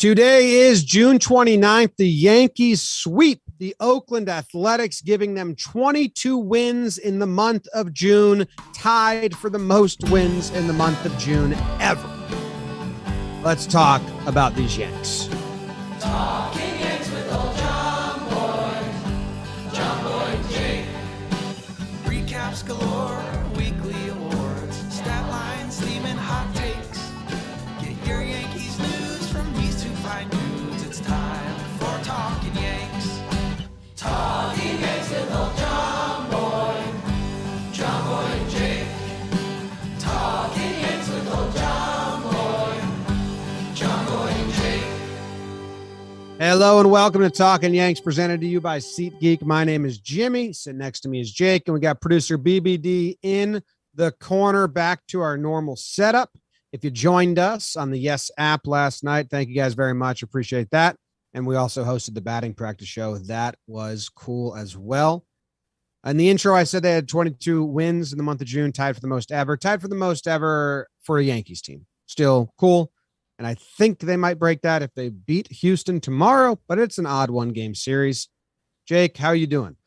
Today is June 29th. The Yankees sweep the Oakland Athletics, giving them 22 wins in the month of June, tied for the most wins in the month of June ever. Let's talk about these Yanks. Talking Yanks with old John Boy and Jake. Recaps galore, weekly awards, stat lines, theme and hot takes. Get your Yankees news from these two fine dudes. It's time for Talkin' Yanks. Talking Yanks with old John Boy and Jake. Talking Yanks with old John Boy and Jake. Hello and welcome to Talkin' Yanks, presented to you by SeatGeek. My name is Jimmy. Sitting next to me is Jake, and we got producer BBD in the corner, back to our normal setup. If you joined us on the Yes app last night, thank you guys very much. Appreciate that. And we also hosted the batting practice show. That was cool as well. In the intro, I said they had 22 wins in the month of June, tied for the most ever for a Yankees team. Still cool. And I think they might break that if they beat Houston tomorrow, but it's an odd one-game series. Jake, how are you doing?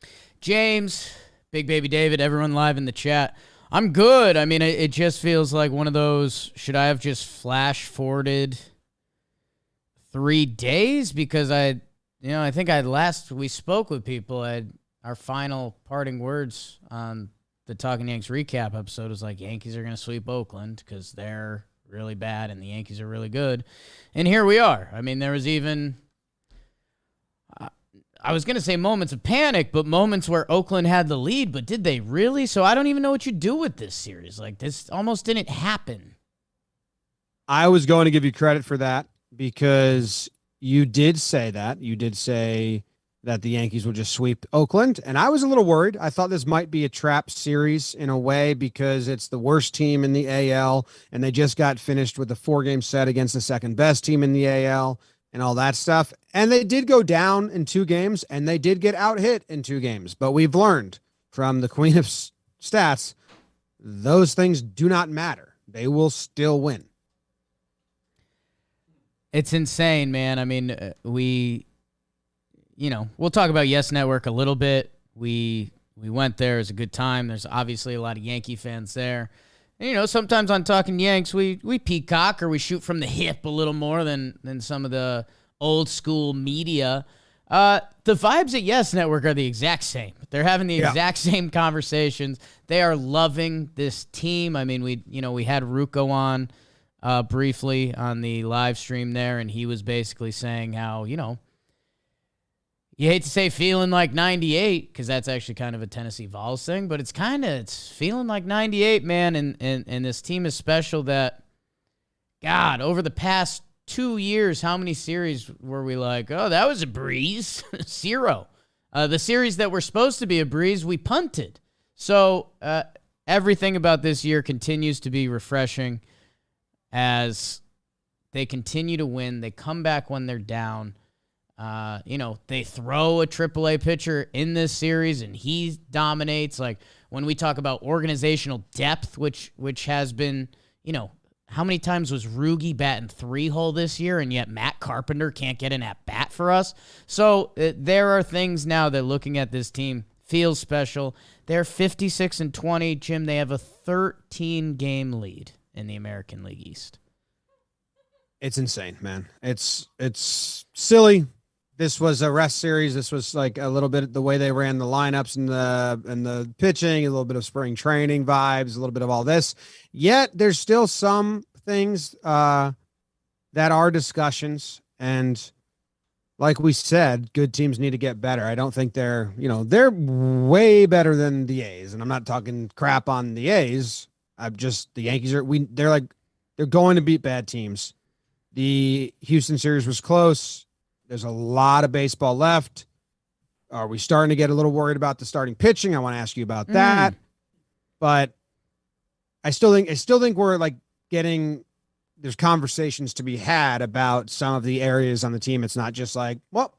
James, Big Baby David, everyone live in the chat. I'm good. I mean, it just feels like one of those, should I have just flash-forwarded 3 days? Because I think we spoke with people, our final parting words on the Talking Yanks recap episode was like, Yankees are going to sweep Oakland because they're really bad and the Yankees are really good. And here we are. I mean, there was even, I was going to say moments of panic, but moments where Oakland had the lead, but did they really? So I don't even know what you do with this series. Like, this almost didn't happen. I was going to give you credit for that because you did say that. You did say that the Yankees would just sweep Oakland, and I was a little worried. I thought this might be a trap series in a way because it's the worst team in the AL, and they just got finished with a 4-game set against the second best team in the AL and all that stuff. And they did go down in 2 games, and they did get out-hit in 2 games. But we've learned from the queen of stats, those things do not matter. They will still win. It's insane, man. I mean, we'll talk about Yes Network a little bit. We went there. It was a good time. There's obviously a lot of Yankee fans there. And, sometimes on Talking Yanks, we peacock or we shoot from the hip a little more than some of the old school media. The vibes at Yes Network are the exact same. They're having the exact same conversations. They are loving this team. I mean, we had Rucco on briefly on the live stream there, and he was basically saying how, you hate to say feeling like 98 because that's actually kind of a Tennessee Vols thing, but it's feeling like 98, man. And this team is special that, God, over the past 2 years, how many series were we like, oh, that was a breeze? 0. The series that were supposed to be a breeze, we punted. So everything about this year continues to be refreshing as they continue to win. They come back when they're down. They throw a AAA pitcher in this series and he dominates. Like when we talk about organizational depth, which has been, how many times was Rugi batting 3-hole this year, and yet Matt Carpenter can't get an at-bat for us? So there are things now that looking at this team feels special. They're 56-20. Jim, they have a 13-game lead in the American League East. It's insane, man. It's silly. This was a rest series. This was like a little bit the way they ran the lineups and the pitching, a little bit of spring training vibes, a little bit of all this. Yet there's still some things that are discussions. And like we said, good teams need to get better. I don't think they're way better than the A's. And I'm not talking crap on the A's. The Yankees they're going to beat bad teams. The Houston series was close. There's a lot of baseball left. Are we starting to get a little worried about the starting pitching? I want to ask you about that. But I still think we're like there's conversations to be had about some of the areas on the team. It's not just like, well,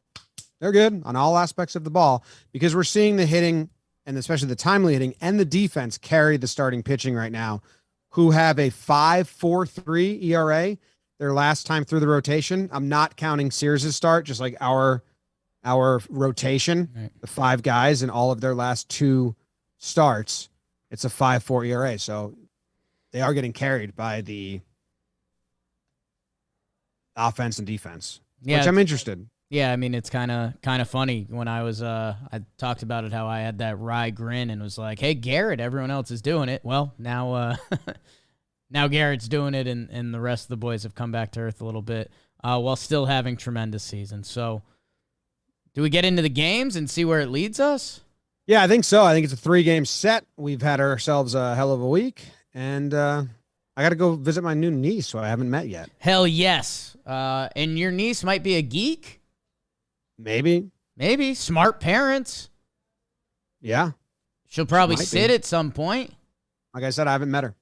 they're good on all aspects of the ball, because we're seeing the hitting and especially the timely hitting and the defense carry the starting pitching right now, who have a 5.43 ERA. their last time through the rotation. I'm not counting Sears' start, just like our rotation, Right. the 5 guys in all of their last 2 starts. It's a 5.4 ERA. So they are getting carried by the offense and defense, which I'm interested. Yeah, I mean, it's kind of funny when I was I talked about it, how I had that wry grin and was like, "Hey, Garrett, everyone else is doing it." Well, now now Garrett's doing it, and the rest of the boys have come back to earth a little bit while still having tremendous seasons. So, do we get into the games and see where it leads us? Yeah, I think so. I think it's a 3-game set. We've had ourselves a hell of a week, and I got to go visit my new niece, who I haven't met yet. Hell yes. And your niece might be a geek. Maybe. Smart parents. Yeah. She'll probably Might sit be. at some point. Like I said, I haven't met her.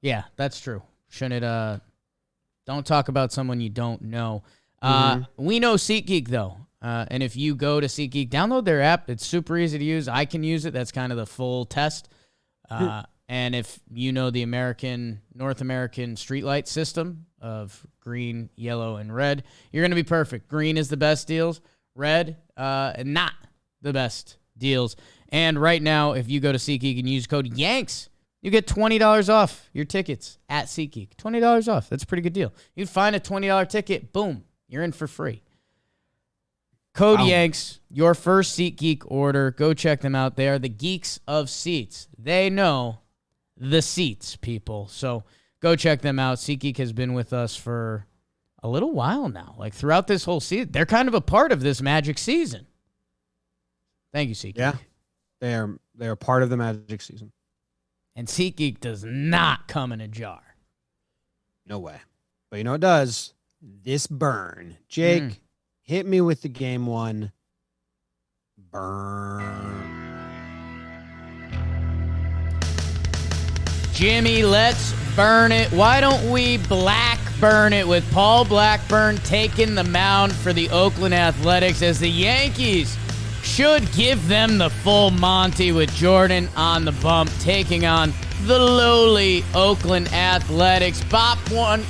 Yeah, that's true. Shouldn't don't talk about someone you don't know. We know SeatGeek though. And if you go to SeatGeek, download their app. It's super easy to use. I can use it. That's kind of the full test. And if you know the North American streetlight system of green, yellow, and red, you're going to be perfect. Green is the best deals. Red, not the best deals. And right now, if you go to SeatGeek and use code YANKS, you get $20 off your tickets at SeatGeek. $20 off. That's a pretty good deal. You find a $20 ticket, boom, you're in for free. Code Yanks, your first SeatGeek order. Go check them out. They are the geeks of seats. They know the seats, people. So go check them out. SeatGeek has been with us for a little while now. Like throughout this whole season. They're kind of a part of this Magic season. Thank you, SeatGeek. Yeah. They are part of the Magic season. And SeatGeek does not come in a jar. No way. But you know what does? This burn. Jake, hit me with the game 1 burn. Jimmy, let's burn it. Why don't we burn it with Paul Blackburn taking the mound for the Oakland Athletics, as the Yankees should give them the full Monty with Jordan on the bump, taking on the lowly Oakland Athletics. Bop one,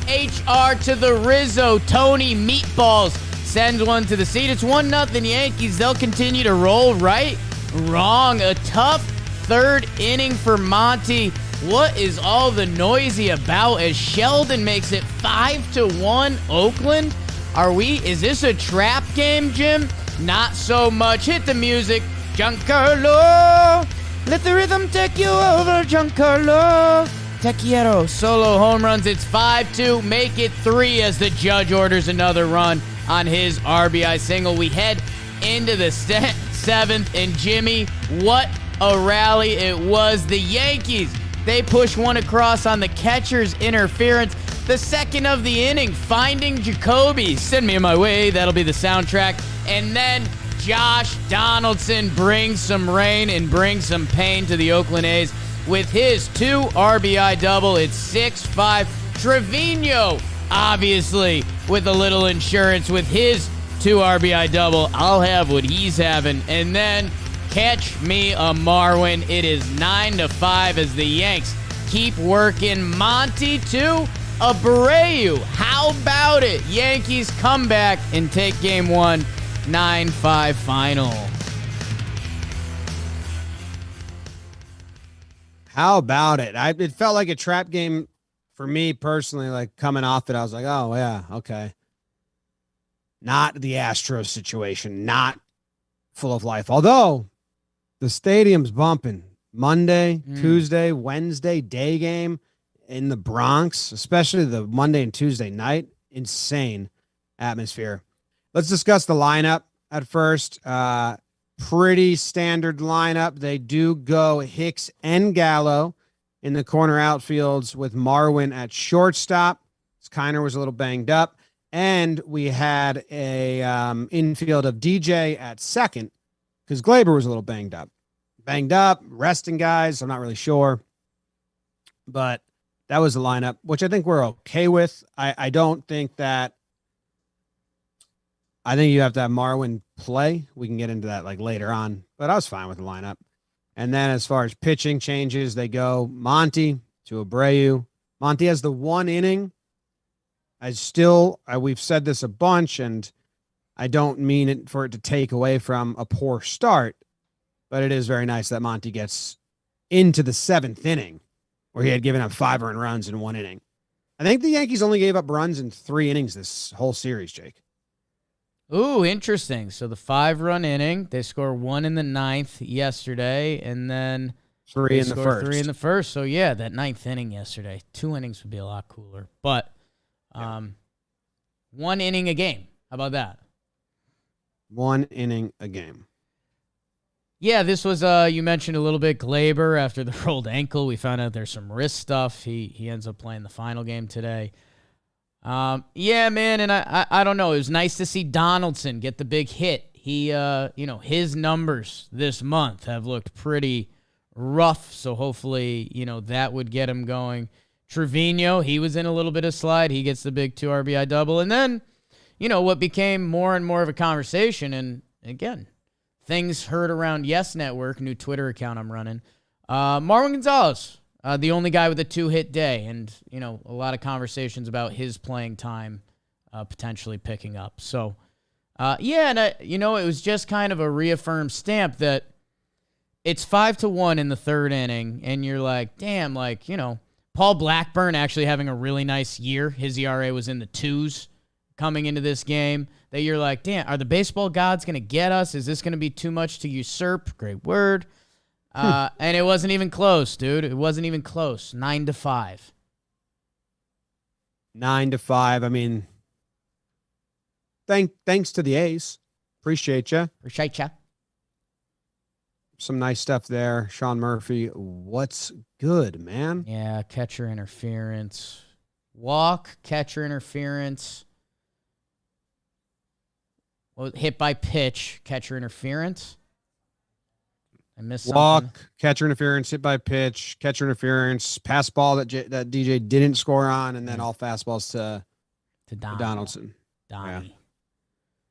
HR to the Rizzo. Tony Meatballs sends one to the seat. It's 1-0 Yankees. They'll continue to roll, right? Wrong. A tough third inning for Monty. What is all the noisy about as Sheldon makes it 5-1 Oakland? Is this a trap game, Jim? Not so much. Hit the music. Giancarlo, let the rhythm take you over. Giancarlo, te quiero. Solo home runs. It's 5-2. Make it 3 as the judge orders another run on his RBI single. We head into the 7th, and Jimmy, what a rally it was. The Yankees, they push one across on the catcher's interference. The second of the inning, finding Jacoby. Send me on my way. That'll be the soundtrack. And then Josh Donaldson brings some rain and brings some pain to the Oakland A's with his 2 RBI double. It's 6-5. Trevino, obviously, with a little insurance with his 2 RBI double. I'll have what he's having. And then catch me a Marwin. It is 9-5 as the Yanks keep working. Monty to Abreu. How about it? Yankees come back and take game 1, 9-5 final. How about it? It felt like a trap game for me personally, like coming off it. I was like, oh, yeah, okay. Not the Astros situation, not full of life. Although the stadium's bumping. Monday, Tuesday, Wednesday, day game in the Bronx, especially the Monday and Tuesday night. Insane atmosphere. Let's discuss the lineup at first. Pretty standard lineup. They do go Hicks and Gallo in the corner outfields with Marwin at shortstop. Kiner was a little banged up. And we had a infield of DJ at second because Glaber was a little banged up. Resting guys. I'm not really sure. But that was the lineup, which I think we're okay with. I don't think that. I think you have to have Marwin play. We can get into that like later on, but I was fine with the lineup. And then as far as pitching changes, they go Monty to Abreu. Monty has the 1 inning We've said this a bunch, and I don't mean it for it to take away from a poor start, but it is very nice that Monty gets into the 7th inning where he had given up 5 earned runs in 1 inning. I think the Yankees only gave up runs in 3 innings this whole series, Jake. Ooh, interesting. So the 5-run inning, they score 1 in the 9th yesterday, and then 3 in the first. 3 in the first. So yeah, that 9th inning yesterday, 2 innings would be a lot cooler. But 1 inning a game. How about that? 1 inning a game. Yeah, this was, you mentioned a little bit Glaber after the rolled ankle. We found out there's some wrist stuff. He ends up playing the final game today. Yeah, man, and I don't know. It was nice to see Donaldson get the big hit. He, his numbers this month have looked pretty rough, so hopefully, that would get him going. Trevino, he was in a little bit of slide. He gets the big 2 RBI double. And then, what became more and more of a conversation, and again, things heard around Yes Network, new Twitter account I'm running. Marwin Gonzalez, the only guy with a 2-hit day, and a lot of conversations about his playing time potentially picking up. So, and it was just kind of a reaffirmed stamp that it's 5-1 in the 3rd inning, and you're like, damn, Paul Blackburn actually having a really nice year. His ERA was in the 2s coming into this game. That you're like, damn, are the baseball gods going to get us? Is this going to be too much to usurp? Great word. And it wasn't even close, dude. It wasn't even close. 9-5. 9-5. I mean, thanks to the A's. Appreciate you. Appreciate ya. Some nice stuff there. Sean Murphy, what's good, man? Yeah, catcher interference. Walk, catcher interference. Well, hit by pitch, catcher interference. I missed something. Walk, catcher interference, hit by pitch, catcher interference, pass ball that DJ didn't score on, and then all fastballs to Donaldson. Donnie.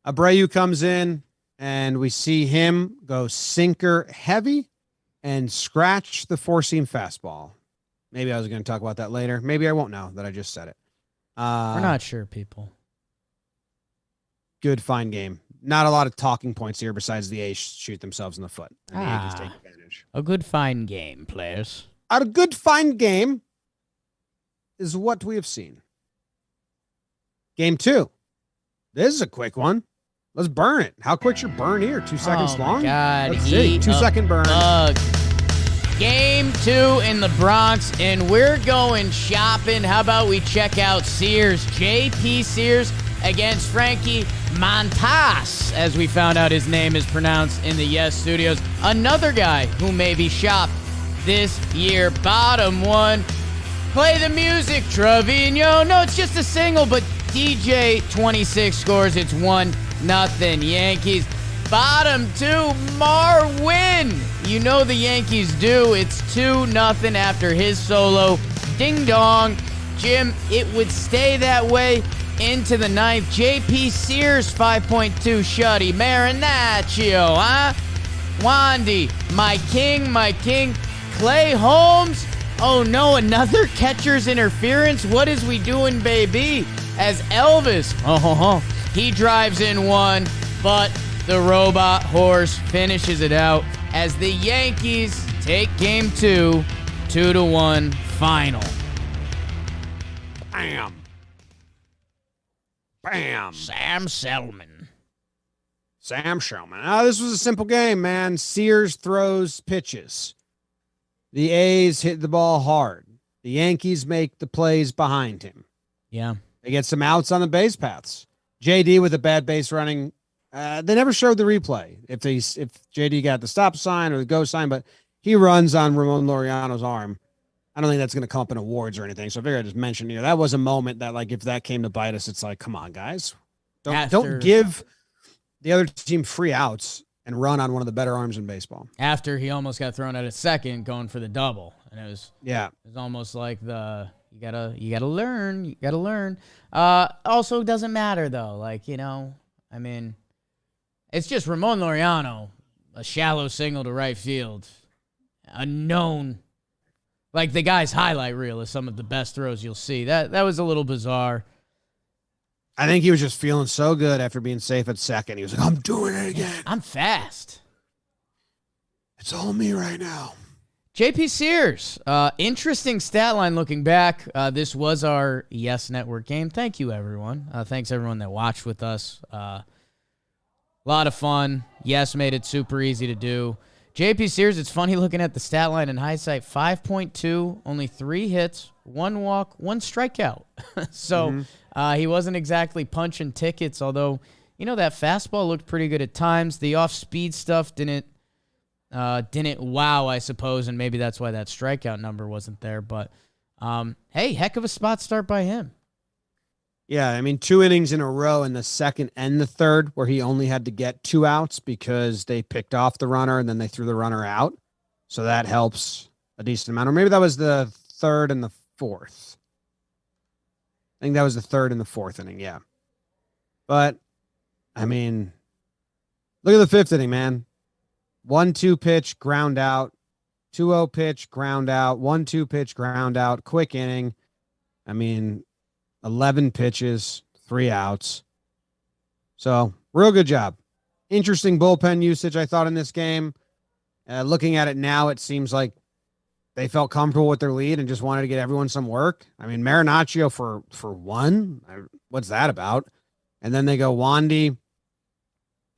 Yeah. Abreu comes in, and we see him go sinker heavy and scratch the 4-seam fastball. Maybe I was going to talk about that later. Maybe I won't now that I just said it. We're not sure, people. Good, fine game. Not a lot of talking points here besides the A's shoot themselves in the foot. And the Yankees take advantage. A good, fine game, players. A good, fine game is what we have seen. Game 2. This is a quick one. Let's burn it. How quick's your burn here? 2 seconds long? God, Let's see. 2-second burn. Game 2 in the Bronx, and we're going shopping. How about we check out Sears? J.P. Sears against Frankie Montas, as we found out his name is pronounced in the Yes Studios. Another guy who may be shopped this year. Bottom 1. Play the music, Trevino. No, it's just a single, but DJ 26 scores. It's 1-0 Yankees. Bottom 2, Marwin. You know the Yankees do. It's 2-0 after his solo. Ding dong. Jim, it would stay that way into the 9th. J.P. Sears, 5.2 shutty. Marinaccio, huh? Wandy, my king. Clay Holmes. Oh no, another catcher's interference. What is we doing, baby? As Elvis, he drives in 1, but the robot horse finishes it out as the Yankees take game 2, 2-1 final. Bam. Sam Selman. This was a simple game, man. Sears throws pitches. The A's hit the ball hard. The Yankees make the plays behind him. Yeah. They get some outs on the base paths. JD with a bad base running. They never showed the replay if JD got the stop sign or the go sign, but he runs on Ramon Laureano's arm. I don't think that's going to come up in awards or anything. So I figured I'd just mention that was a moment that, like, if that came to bite us, it's like, come on, guys. Don't give the other team free outs and run on one of the better arms in baseball. After he almost got thrown out at second going for the double. And it was almost like you gotta learn. Also doesn't matter though. I mean, it's just Ramon Laureano, a shallow single to right field. Unknown. Like the guy's highlight reel is some of the best throws you'll see. That was a little bizarre. I think he was just feeling so good after being safe at second. He was like, I'm doing it again. I'm fast. It's all me right now. JP Sears, interesting stat line looking back. This was our Yes Network game. Thank you, everyone. Thanks, everyone that watched with us. A lot of fun. Yes made it super easy to do. JP Sears, it's funny looking at the stat line in hindsight. 5.2, only 3 hits, 1 walk, 1 strikeout. So he wasn't exactly punching tickets, although, that fastball looked pretty good at times. The off-speed stuff didn't wow, I suppose, and maybe that's why that strikeout number wasn't there. But, hey, heck of a spot start by him. Yeah, I mean, 2 innings in a row in the second and the third where he only had to get 2 outs because they picked off the runner and then they threw the runner out. So that helps a decent amount. Or maybe that was the third and the fourth. I think that was the third and the fourth inning, yeah. But, I mean, look at the 5th inning, man. 1-2 pitch, ground out. 2-0 pitch, ground out. 1-2 pitch, ground out. Quick inning. I mean, 11 pitches, 3 outs. So, real good job. Interesting bullpen usage, I thought, in this game. Looking at it now, it seems like they felt comfortable with their lead and just wanted to get everyone some work. I mean, Marinaccio for 1. What's that about? And then they go Wandy.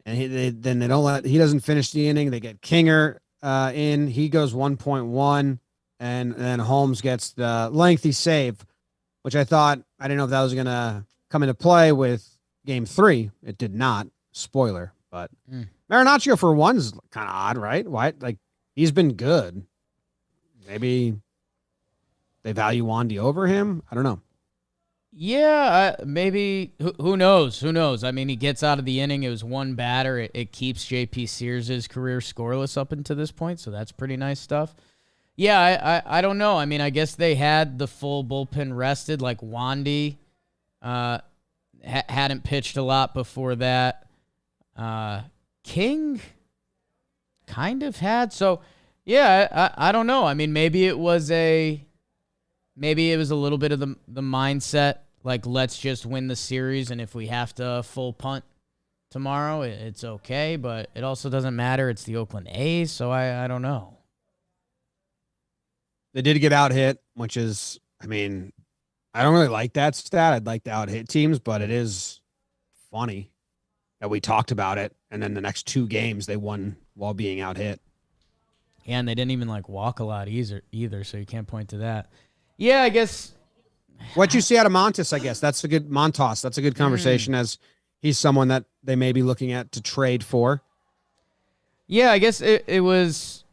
And he doesn't finish the inning. They get Kinger in. He goes 1.1. And then Holmes gets the lengthy save, which I didn't know if that was going to come into play with game 3. It did not. Spoiler. But Marinaccio for 1 is kind of odd, right? Why? Like, he's been good. Maybe they value Wandy over him. I don't know. Yeah, maybe. Who knows? Who knows? I mean, he gets out of the inning. It was 1 batter. It keeps JP Sears' career scoreless up until this point, so that's pretty nice stuff. Yeah, I don't know. I mean, I guess they had the full bullpen rested, like Wandy hadn't pitched a lot before that. King kind of had. So, yeah, I don't know. I mean, maybe it was a little bit of the mindset, like, let's just win the series, and if we have to full punt tomorrow, it's okay, but it also doesn't matter. It's the Oakland A's, so I don't know. They did get out hit, which is, I mean, I don't really like that stat. I'd like to out hit teams, but it is funny that we talked about it, and then the next 2 games they won while being out hit. Yeah, and they didn't even, like, walk a lot either, so you can't point to that. Yeah, I guess. What you see out of Montas, I guess. That's a good Montas. That's a good conversation as he's someone that they may be looking at to trade for. Yeah, I guess it was,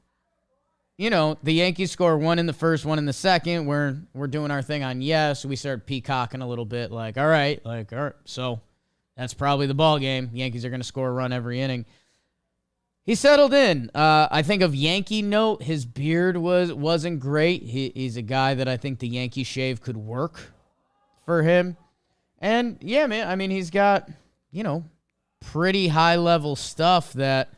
the Yankees score 1 in the first, 1 in the second. We're doing our thing on Yes. We started peacocking a little bit, all right. So that's probably the ball game. Yankees are going to score a run every inning. He settled in. I think of Yankee note, his beard wasn't great. He's a guy that I think the Yankee shave could work for him. And, yeah, man, I mean, he's got, pretty high-level stuff that,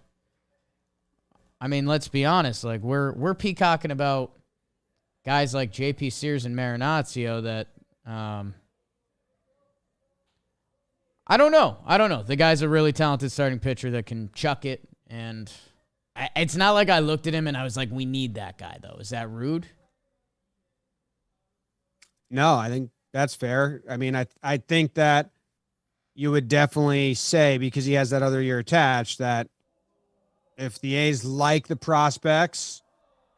I mean, let's be honest. Like, we're peacocking about guys like JP Sears and Marinaccio that I don't know. The guy's a really talented starting pitcher that can chuck it. And it's not like I looked at him and I was like, we need that guy, though. Is that rude? No, I think that's fair. I mean, I think that you would definitely say, because he has that other year attached, that if the A's like the prospects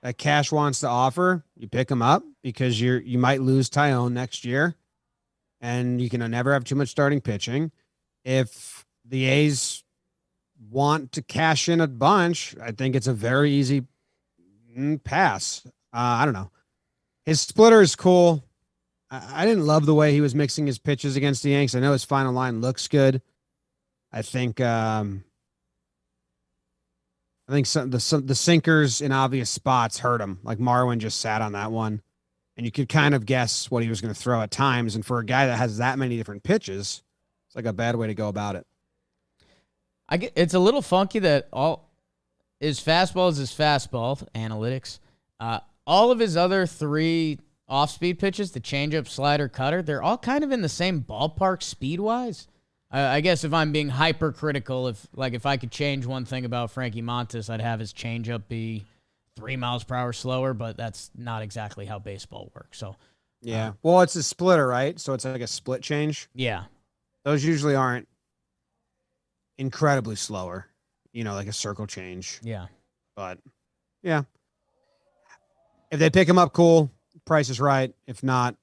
that Cash wants to offer, you pick them up because you might lose Tyone next year, and you can never have too much starting pitching. If the A's want to cash in a bunch, I think it's a very easy pass. I don't know. His splitter is cool. I didn't love the way he was mixing his pitches against the Yanks. I know his final line looks good. I think the sinkers in obvious spots hurt him. Like Marwin just sat on that one, and you could kind of guess what he was going to throw at times. And for a guy that has that many different pitches, it's like a bad way to go about it. It's a little funky that his fastball is his fastball analytics. All of his other 3 off-speed pitches, the changeup, slider, cutter, they're all kind of in the same ballpark speed-wise. I guess if I'm being hypercritical, if I could change one thing about Frankie Montas, I'd have his changeup be 3 miles per hour slower, but that's not exactly how baseball works. So, yeah. Well, it's a splitter, right? So it's like a split change. yeah. Those usually aren't incredibly slower, like a circle change. Yeah. But, yeah. If they pick him up, cool. Price is right. If not,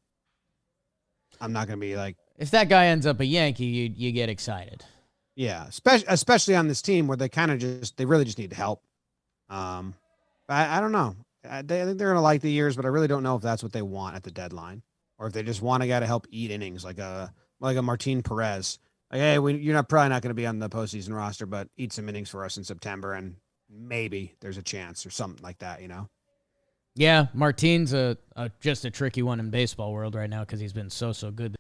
I'm not going to be like. If that guy ends up a Yankee, you get excited. Yeah, especially on this team where they really just need help. But I don't know. I think they're going to like the years, but I really don't know if that's what they want at the deadline, or if they just want a guy to help eat innings, like a Martin Perez. Like, hey, you're probably not going to be on the postseason roster, but eat some innings for us in September, and maybe there's a chance or something like that. Yeah, Martin's just a tricky one in baseball world right now because he's been so good.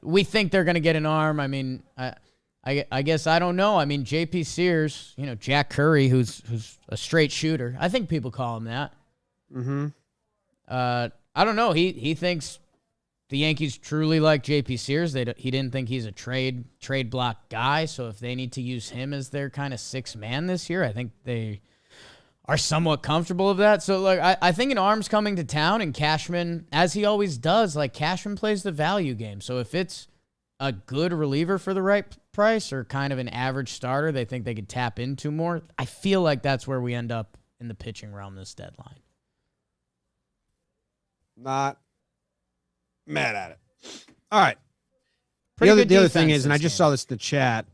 We think they're going to get an arm. I mean, I guess I don't know. I mean, J.P. Sears, Jack Curry, who's a straight shooter. I think people call him that. Mm-hmm. I don't know. He thinks the Yankees truly like J.P. Sears. He didn't think he's a trade block guy. So if they need to use him as their kind of sixth man this year, I think they are somewhat comfortable of that. So, I think an arm's coming to town, and Cashman, as he always does, Cashman plays the value game. So if it's a good reliever for the right price or kind of an average starter they think they could tap into more, I feel like that's where we end up in the pitching realm this deadline. Not mad at it. All right. The other thing is, and I just saw this in the chat,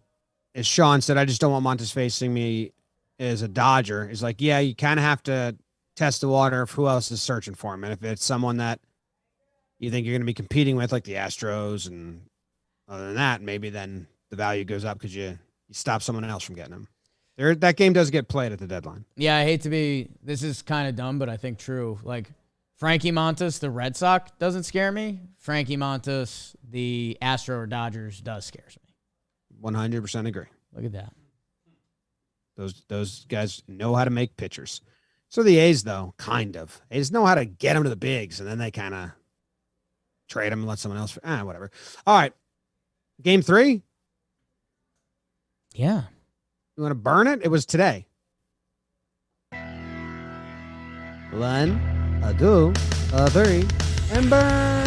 is Sean said, I just don't want Montas facing me as a Dodger. Is like, yeah, you kind of have to test the water of who else is searching for him. And if it's someone that you think you're going to be competing with, like the Astros, and other than that, maybe then the value goes up because you stop someone else from getting him. That game does get played at the deadline. Yeah, I hate to be, this is kind of dumb, but I think true. Frankie Montas, the Red Sox, doesn't scare me. Frankie Montas, the Astro or Dodgers, does scares me. 100% agree. Look at that. Those guys know how to make pitchers. So the A's, though, kind of. A's know how to get them to the bigs, and then they kind of trade them and let someone else. Whatever. All right. Game 3? Yeah. You want to burn it? It was today. 1, 2, 3, and burn.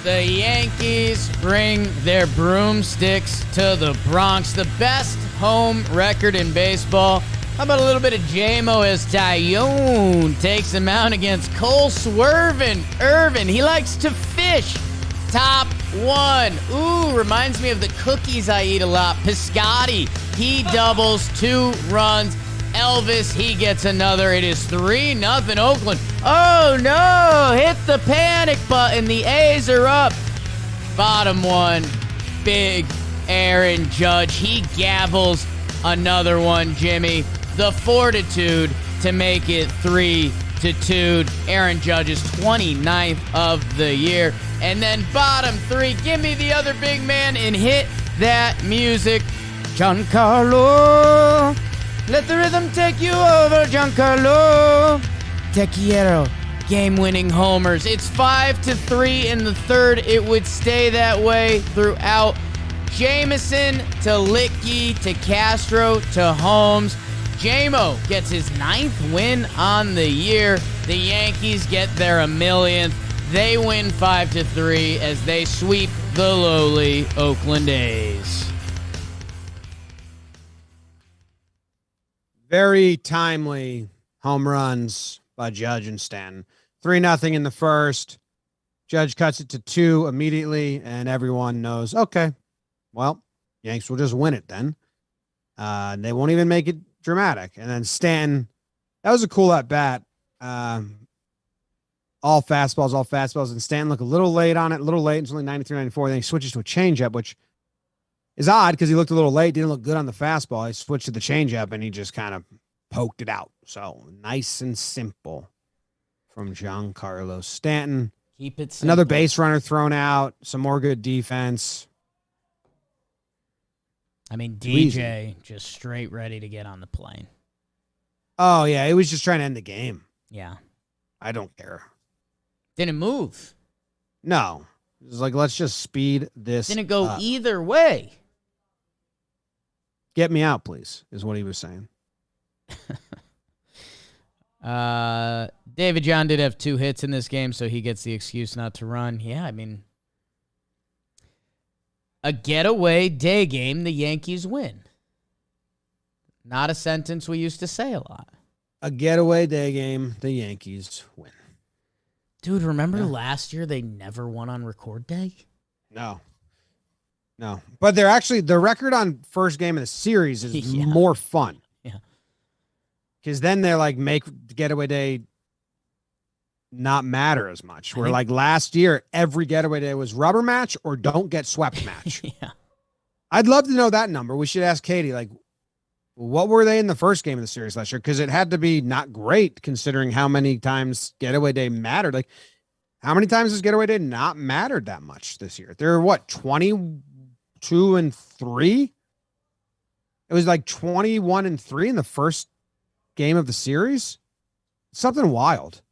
The Yankees bring their broomsticks to the Bronx. The best home record in baseball. How about a little bit of J-Mo as Tyone takes him out against Cole Swervin' Irvin. He likes to fish. Top 1. Ooh, reminds me of the cookies I eat a lot. Piscotti, he doubles, 2 runs. Elvis, he gets another. It is 3-0 Oakland. Oh, no. Hit the panic button. The A's are up. Bottom 1. Big Aaron Judge. He gavels another one, Jimmy. The fortitude to make it 3-2. Aaron Judge's 29th of the year. And then bottom 3. Give me the other big man and hit that music. Giancarlo. Let the rhythm take you over, Giancarlo. Te quiero. Game-winning homers. It's 5-3 in the third. It would stay that way throughout. Jameson to Litke to Castro to Holmes. J-Mo gets his 9th win on the year. The Yankees get their 1,000,000th. They win 5-3 as they sweep the lowly Oakland A's. Very timely home runs by Judge and Stanton. 3-0 in the first. Judge cuts it to 2 immediately, and everyone knows, okay, well, Yanks will just win it then. They won't even make it dramatic. And then Stanton, that was a cool at bat. All fastballs. And Stanton looked a little late on it, It's only 93, 94. Then he switches to a changeup, which is odd because he looked a little late. Didn't look good on the fastball. He switched to the changeup, and he just kind of poked it out. So nice and simple from Giancarlo Stanton. Keep it simple. Another base runner thrown out. Some more good defense. I mean, DJ just straight ready to get on the plane. Oh, yeah. He was just trying to end the game. Yeah. I don't care. Didn't move. No. It's like, let's just speed this Didn't go up. either way. Get me out, please, is what he was saying. David John did have 2 hits in this game, so he gets the excuse not to run. Yeah, I mean, a getaway day game, the Yankees win. Not a sentence we used to say a lot. A getaway day game, the Yankees win. Dude, remember last year they never won on record day? No. But they're actually, the record on first game of the series is more fun. Yeah. Because then they're like, make getaway day not matter as much. Where like last year, every getaway day was rubber match or don't get swept match. Yeah. I'd love to know that number. We should ask Katie, like, what were they in the first game of the series last year? Because it had to be not great considering how many times getaway day mattered. Like, how many times has getaway day not mattered that much this year? They're what, 22-3? It was like 21-3 in the first game of the series. Something wild.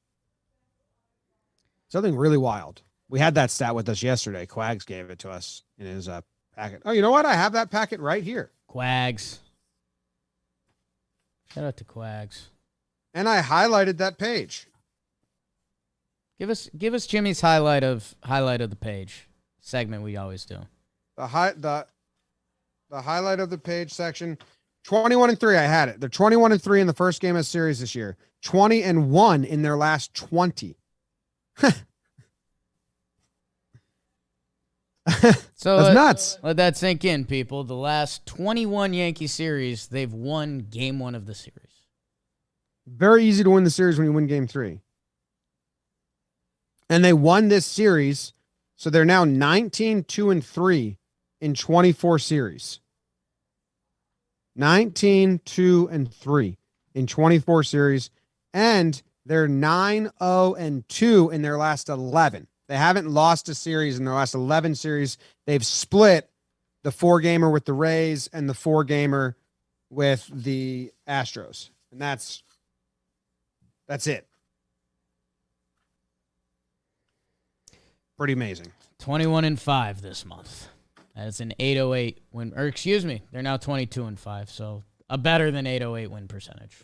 Something really wild. We had that stat with us yesterday. Quags gave it to us in his packet. Oh, you know what? I have that packet right here. Quags. Shout out to Quags. And I highlighted that page. Give us Jimmy's highlight of the page segment we always do. The highlight of the page section. 21-3. I had it. They're 21-3 in the first game of the series this year. 20-1 in their last 20. So that's nuts. Let that sink in, people. The last 21 Yankee series, they've won game 1 of the series. Very easy to win the series when you win game 3. And they won this series, so they're now 19-2-3 in 24 series. 19-2-3 in 24 series, and they're 9-0-2 in their last 11. They haven't lost a series in their last 11 series. They've split the 4-gamer with the Rays and the 4-gamer with the Astros. And that's it. Pretty amazing. 21-5 this month. That's an 808 win, or excuse me, they're now 22-5, so a better than 808 win percentage.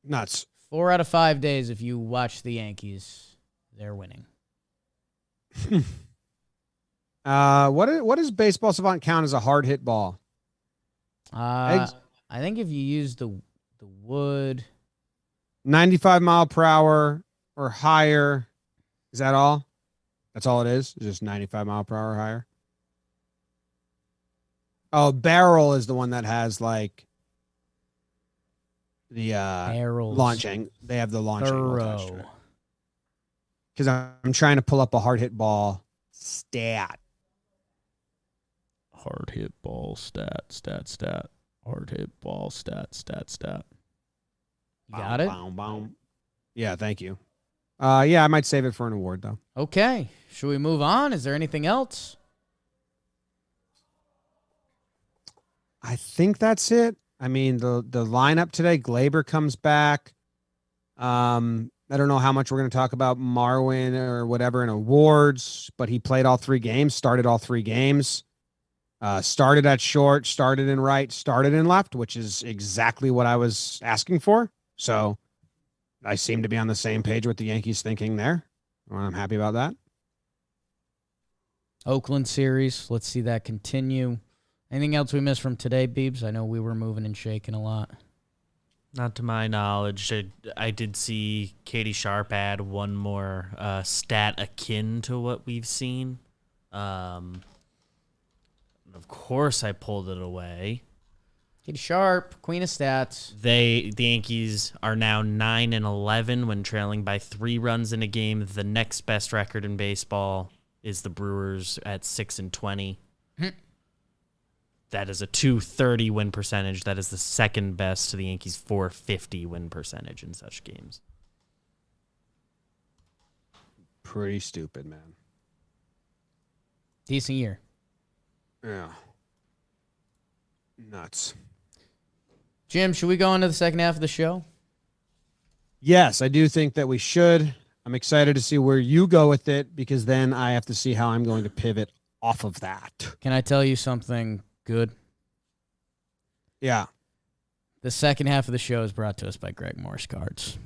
Nuts. 4 out of 5 days, if you watch the Yankees, they're winning. What does Baseball Savant count as a hard hit ball? I think if you use the wood, 95 mile per hour or higher. Is that all? That's all it is? It's just 95 mile per hour or higher? Oh, barrel is the one that has like the launching. They have the launching. thorough. Because I'm trying to pull up a hard hit ball stat. Hard hit ball stat. Hard hit ball stat. You got it? Yeah, thank you. Yeah, I might save it for an award, though. Okay. Should we move on? Is there anything else? I think that's it. I mean, the lineup today, Glaber comes back. I don't know how much we're going to talk about Marwin or whatever in awards, but he played all 3 games, started all 3 games. Started at short, started in right, started in left, which is exactly what I was asking for. So I seem to be on the same page with the Yankees thinking there. Well, I'm happy about that. Oakland series. Let's see that continue. Anything else we missed from today, Beebs? I know we were moving and shaking a lot. Not to my knowledge. I did see Katie Sharp add one more stat akin to what we've seen. Of course, I pulled it away. Katie Sharp, queen of stats. The Yankees are now 9-11 when trailing by 3 runs in a game. The next best record in baseball is the Brewers at 6-20. That is a .230 win percentage. That is the second best to the Yankees' .450 win percentage in such games. Pretty stupid, man. Decent year. Yeah. Nuts. Jim, should we go into the second half of the show? Yes, I do think that we should. I'm excited to see where you go with it because then I have to see how I'm going to pivot off of that. Can I tell you something good? Yeah. The second half of the show is brought to us by Greg Morris Cards.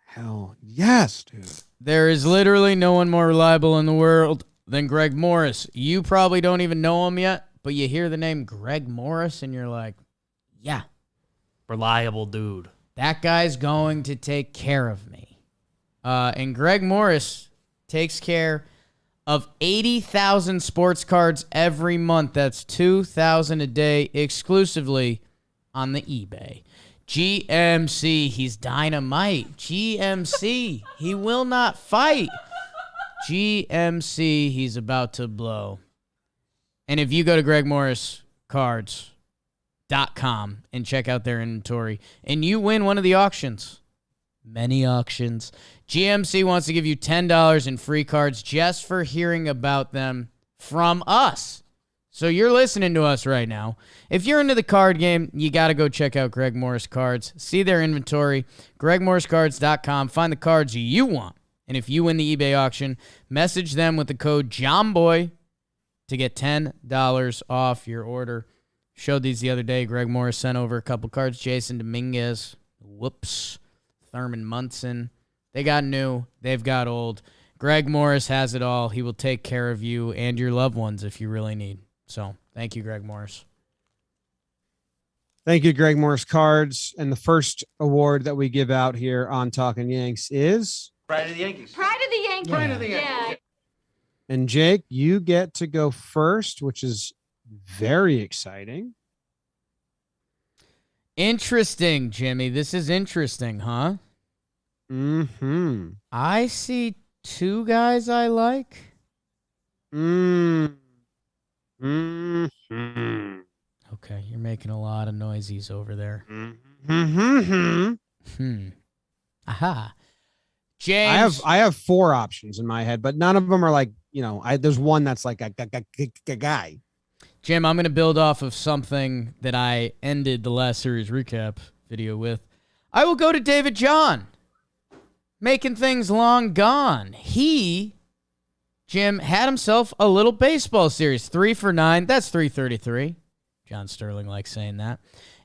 Hell yes, dude. There is literally no one more reliable in the world than Greg Morris. You probably don't even know him yet, but you hear the name Greg Morris and you're like, yeah, Reliable dude. that guy's going to take care of me. And Greg Morris takes care of 80,000 sports cards every month. That's 2,000 a day exclusively on the eBay. GMC, he's dynamite. GMC, he will not fight. GMC, he's about to blow. And if you go to gregmorriscards.com and check out their inventory and you win one of the auctions, many auctions, GMC wants to give you $10 in free cards just for hearing about them from us. So you're listening to us right now. If you're into the card game, you got to go check out Greg Morris Cards. See their inventory, gregmorriscards.com. Find the cards you want. And if you win the eBay auction, message them with the code JOHNBOY to get $10 off your order. Showed these the other day. Greg Morris sent over a couple cards. Jason Dominguez. Whoops. Thurman Munson. They got new. They've got old. Greg Morris has it all. He will take care of you and your loved ones if you really need. So, thank you, Greg Morris. Thank you, Greg Morris Cards. And the first award that we give out here on Talkin' Yanks is... Pride of the Yankees. Pride of the Yankees. Pride of the Yankees. Yeah. And Jake, you get to go first, which is very exciting. Interesting, Jimmy. This is interesting, huh? Mm-hmm. I see two guys I like. Mm-hmm. Okay, you're making a lot of noisies over there. Mm-hmm. Aha. James. I have four options in my head, but none of them are like, there's one that's like a guy. Jim, I'm going to build off of something that I ended the last series recap video with. I will go to David John. Making things long gone. He, Jim, had himself a little baseball series. 3 for 9. That's 333. John Sterling likes saying that.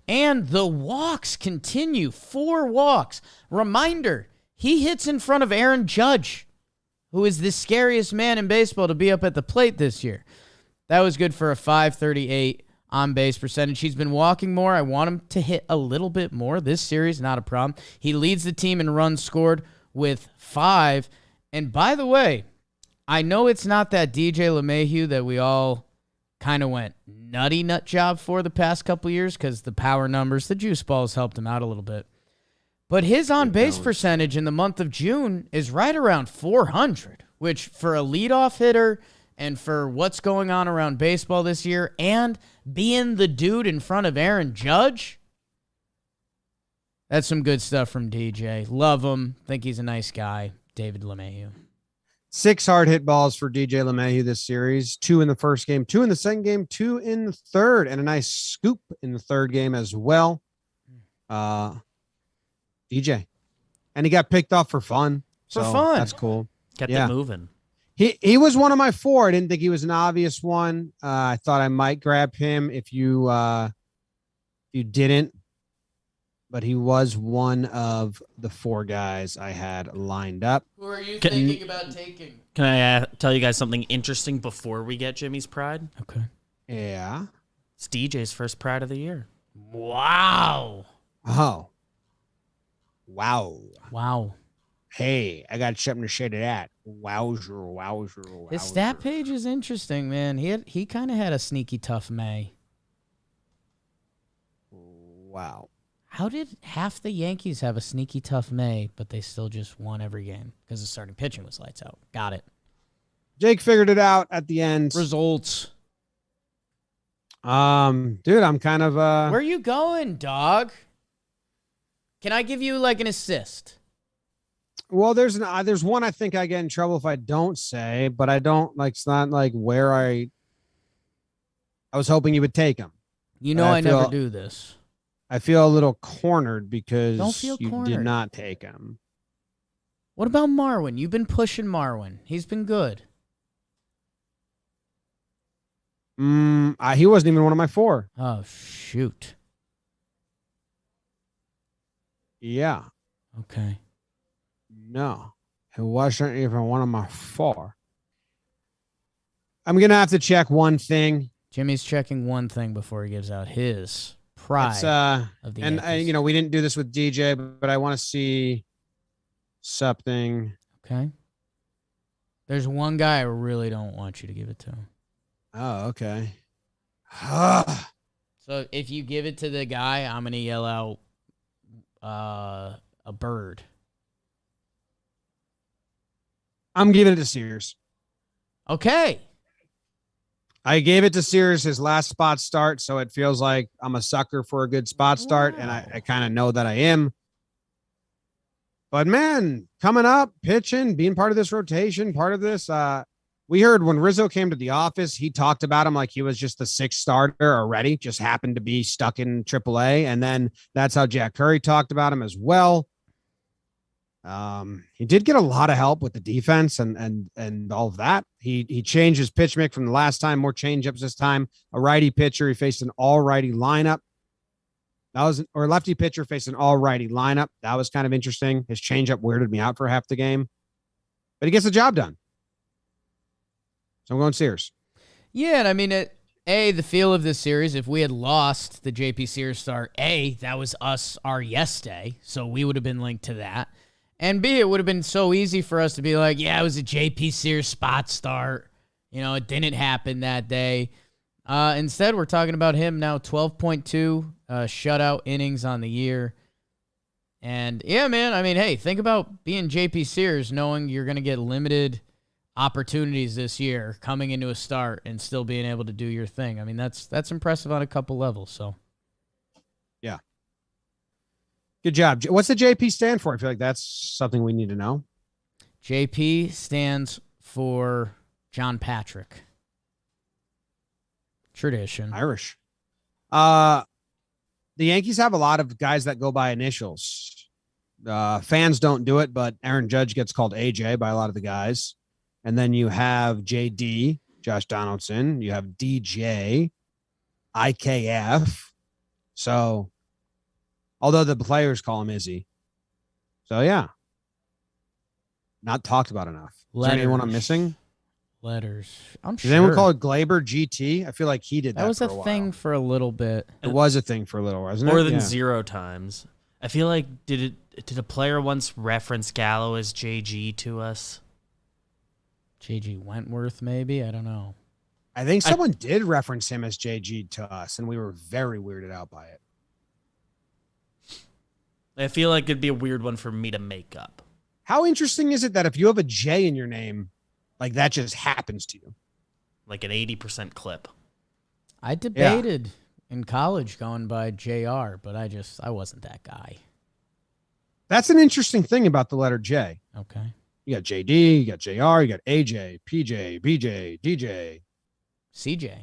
And the walks continue. 4 walks. Reminder, he hits in front of Aaron Judge, who is the scariest man in baseball to be up at the plate this year. That was good for a 538 on-base percentage. He's been walking more. I want him to hit a little bit more. This series, not a problem. He leads the team in runs scored with 5. And by the way, I know it's not that DJ LeMahieu that we all kind of went nutty nut job for the past couple years because the power numbers, the juice balls helped him out a little bit. But his on-base percentage in the month of June is right around 400, which for a leadoff hitter and for what's going on around baseball this year and being the dude in front of Aaron Judge, that's some good stuff from DJ. Love him. Think he's a nice guy. David LeMahieu. 6 hard hit balls for DJ LeMahieu this series. 2 in the first game, 2 in the second game, 2 in the third, and a nice scoop in the third game as well. DJ. And he got picked off for fun. For fun. That's cool. Kept it moving. He was one of my 4. I didn't think he was an obvious one. I thought I might grab him if you didn't, but he was one of the 4 guys I had lined up. Who are you thinking about taking? Can I tell you guys something interesting before we get Jimmy's pride? Okay. Yeah. It's DJ's first pride of the year. Wow. Oh. Wow. Wow. Hey, I got something to say to that. Wowzer. His stat page is interesting, man. He kind of had a sneaky tough May. Wow. How did half the Yankees have a sneaky tough May, but they still just won every game? Because the starting pitching was lights out. Got it. Jake figured it out at the end. Results. Dude, I'm kind of Where you going, dog? Can I give you like an assist? Well, there's one I think I get in trouble if I don't say, but I don't like. It's not like where I was hoping you would take him. You know I never do this. I feel a little cornered because Don't feel you did cornered. not take him. What about Marwin? You've been pushing Marwin. He's been good. He wasn't even one of my 4. Oh, shoot. Yeah. Okay. No, it wasn't even one of my 4. I'm going to have to check one thing. Jimmy's checking one thing before he gives out his pride It's, of the and Yankees. we didn't do this with DJ, but I want to see something. Okay. There's one guy I really don't want you to give it to. Oh, okay. So if you give it to the guy, I'm going to yell out a bird. I'm giving it to Sears. Okay. I gave it to Sears his last spot start, so it feels like I'm a sucker for a good spot start, and I kind of know that I am. But man, coming up, pitching, being part of this rotation, part of this, we heard when Rizzo came to the office, he talked about him like he was just the 6th starter already, just happened to be stuck in AAA. And then that's how Jack Curry talked about him as well. He did get a lot of help with the defense and all of that. He changed his pitch mix from the last time, more changeups this time. A righty pitcher, he faced an all righty lineup. Or lefty pitcher faced an all righty lineup. That was kind of interesting. His changeup weirded me out for half the game, but he gets the job done. So I'm going Sears. Yeah, and I mean, the feel of this series, if we had lost the JP Sears start, that was our yes day, so we would have been linked to that. And B, it would have been so easy for us to be like, yeah, it was a JP Sears spot start. It didn't happen that day. Instead, we're talking about him now, 12.2 shutout innings on the year. And yeah, man, I mean, hey, think about being JP Sears, knowing you're going to get limited opportunities this year coming into a start and still being able to do your thing. I mean, that's impressive on a couple levels. So, yeah. Good job. What's the JP stand for? I feel like that's something we need to know. JP stands for John Patrick. Tradition. Irish. The Yankees have a lot of guys that go by initials. Fans don't do it, but Aaron Judge gets called AJ by a lot of the guys. And then you have JD, Josh Donaldson. You have DJ, IKF. So, although the players call him Izzy. So, yeah. Not talked about enough. Is there anyone I'm missing? Letters. I'm sure. Does anyone call it Glaber GT? I feel like he did that. That was for a while. thing for a little bit. It was a thing for a little, wasn't it? More than Yeah. 0 times. I feel like did a player once reference Gallo as JG to us? JG Wentworth, maybe? I don't know. I think someone did reference him as JG to us, and we were very weirded out by it. I feel like it'd be a weird one for me to make up. How interesting is it that if you have a J in your name, like that just happens to you? Like an 80% clip. I debated in college going by JR, but I wasn't that guy. That's an interesting thing about the letter J. Okay. You got JD, you got JR, you got AJ, PJ, BJ, DJ, CJ.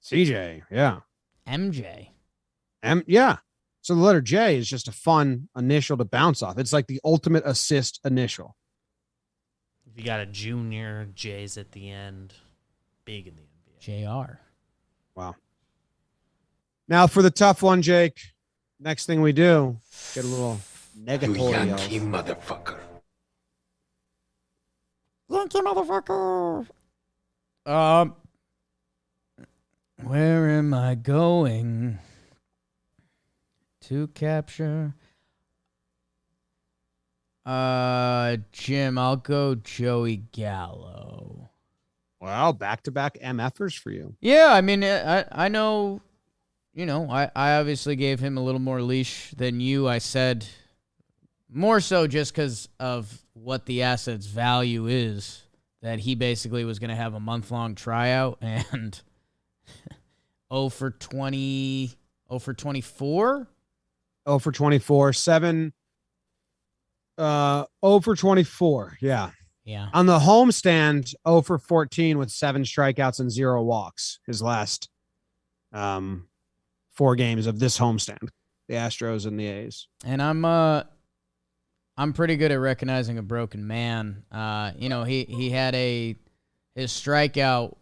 CJ. Yeah. MJ. Yeah. So the letter J is just a fun initial to bounce off. It's like the ultimate assist initial. If you got a junior, J's at the end. Big in the NBA. JR. Wow. Now for the tough one, Jake. Next thing we do, get a little negatory. Yankee motherfucker. Yankee motherfucker. Where am I going to capture? Jim, I'll go Joey Gallo. Wow, back-to-back MFers for you. Yeah, I mean, I know, I obviously gave him a little more leash than you. I said more so just because of what the asset's value is, that he basically was going to have a month-long tryout and 0 for 20, 0 for 24? 0 for 24, 7, 0 for 24, yeah. Yeah. On the homestand, 0 for 14 with 7 strikeouts and 0 walks, his last 4 games of this homestand. the Astros and the A's. And I'm pretty good at recognizing a broken man. He had his strikeout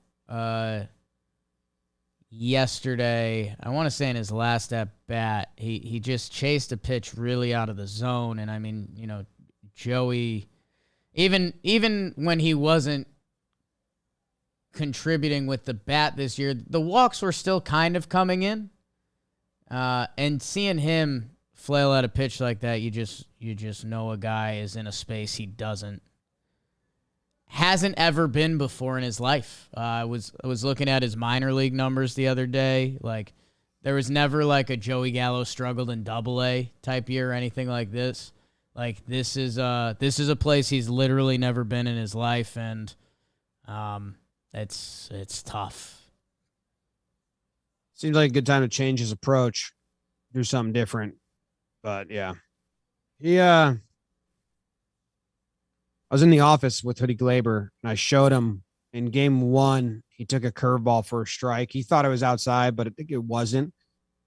yesterday. I want to say in his last at bat, he just chased a pitch really out of the zone. And I mean, Joey, even when he wasn't contributing with the bat this year, the walks were still kind of coming in. And seeing him flail at a pitch like that, you just know a guy is in a space he hasn't ever been before in his life. I was looking at his minor league numbers the other day. Like, there was never like a Joey Gallo struggled in Double-A type year or anything like this. Like, this is a place he's literally never been in his life, and it's tough. Seems like a good time to change his approach, do something different. But yeah, I was in the office with Hoodie Glaber, and I showed him in game 1. He took a curveball for a strike. He thought it was outside, but I think it wasn't.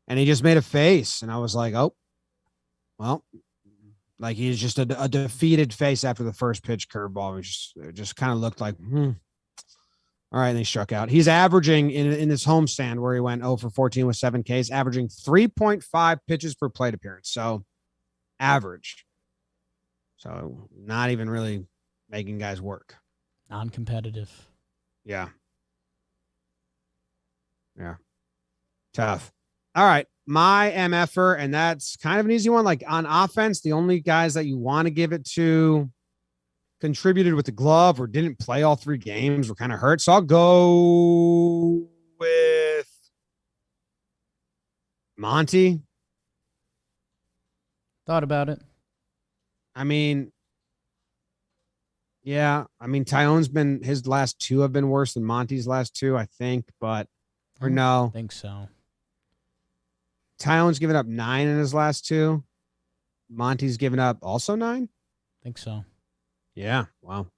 And he just made a face. And I was like, oh, well, like he's just a defeated face after the first pitch curveball. It just kind of looked like, all right, and they struck out. He's averaging in his homestand where he went 0 for 14 with 7 Ks, averaging 3.5 pitches per plate appearance. So average. So not even really making guys work. Non-competitive. Yeah. Tough. All right. My MFer, and that's kind of an easy one. Like on offense, the only guys that you want to give it to contributed with the glove or didn't play all 3 games, were kind of hurt. So I'll go with Monty. Thought about it. I mean, yeah. I mean, Tyone's his last 2 have been worse than Monty's last 2, I think, or no. I think so. Tyone's given up 9 in his last 2. Monty's given up also 9. I think so. Yeah. Wow.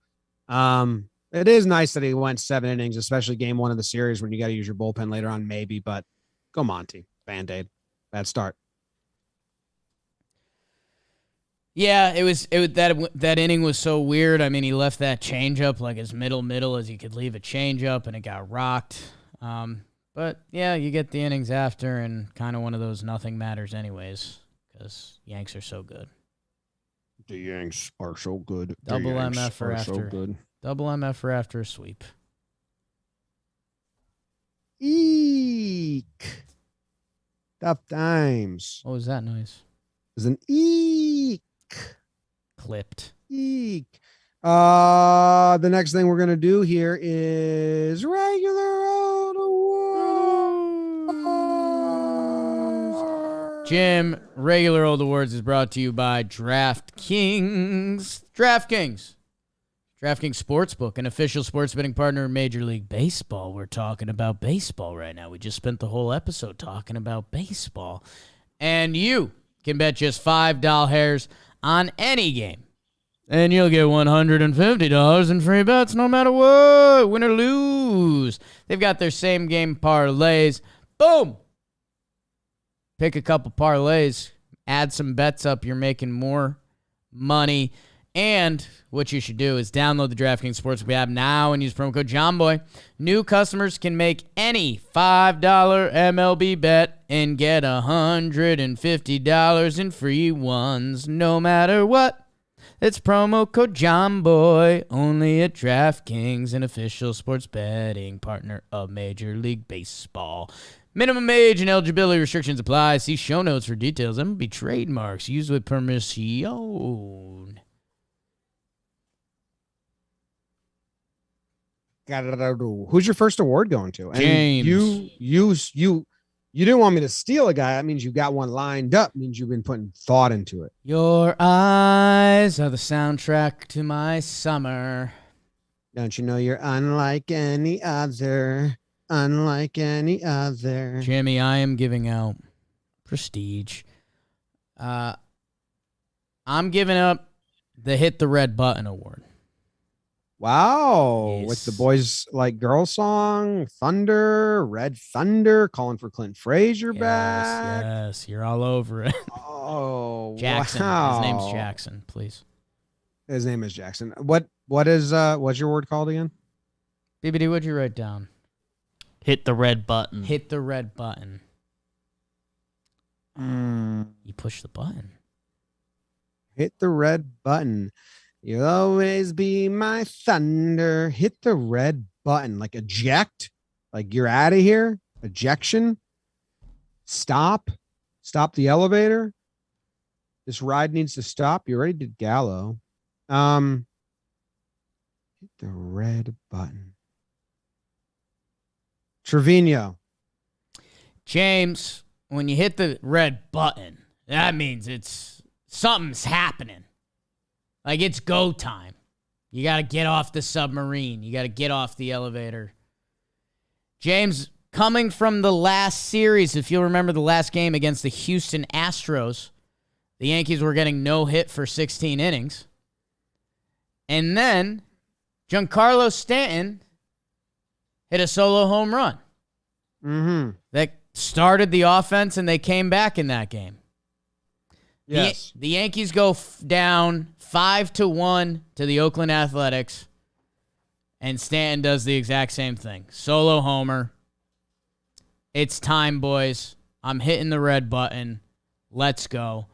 It is nice that he went 7 innings, especially game 1 of the series when you got to use your bullpen later on, maybe, but go Monty. Band-Aid. Bad start. Yeah, it was that inning was so weird. I mean, he left that changeup like as middle as he could leave a changeup, and it got rocked. But yeah, you get the innings after, and kind of one of those nothing matters anyways, because Yanks are so good. The Yanks are so good. Double MFer after. Double MFer after a sweep. Eek. Tough times. What was that noise? It's an eek. Clipped. Eek. The next thing we're gonna do here is regular old awards. Jim, regular old awards is brought to you by DraftKings. DraftKings Sportsbook, an official sports betting partner of Major League Baseball. We're talking about baseball right now. We just spent the whole episode talking about baseball. And you can bet just $5 hairs on any game, and you'll get $150 in free bets no matter what, win or lose. They've got their same game parlays. Boom! Pick a couple parlays, add some bets up, you're making more money. And what you should do is download the DraftKings Sportsbook app now and use promo code JOHNBOY. New customers can make any $5 MLB bet and get $150 in free ones no matter what. It's promo code JOHNBOY only at DraftKings, an official sports betting partner of Major League Baseball. Minimum age and eligibility restrictions apply. See show notes for details. MLB trademarks used with permission. Who's your first award going to? And James. You didn't want me to steal a guy. That means you got one lined up. It means you've been putting thought into it. Your eyes are the soundtrack to my summer. Don't you know you're unlike any other? Unlike any other. Jimmy, I am giving out prestige. I'm giving up the Hit the Red Button Award. Wow. With the Yes. boys like girl song, Thunder, Red Thunder, calling for Clint Frazier Yes, back. yes, you're all over it. Oh, Jackson. wow. His name's Jackson, please. His name is Jackson. What's your word called again? BBD, what'd you write down? Hit the red button. Hit the red button. You push the button. Hit the red button. You'll always be my thunder. Hit the red button. Like eject. Like you're out of here. Ejection. Stop. Stop the elevator. This ride needs to stop. You already did Gallo. Hit the red button. Trevino. James, when you hit the red button, that means something's happening. Like it's go time. You got to get off the submarine. You got to get off the elevator. James, coming from the last series, if you'll remember the last game against the Houston Astros, the Yankees were getting no hit for 16 innings. And then Giancarlo Stanton hit a solo home run. That started the offense, and they came back in that game. Yes. The Yankees go down 5-1 to the Oakland Athletics, and Stanton does the exact same thing. Solo homer. It's time, boys. I'm hitting the red button. Let's go.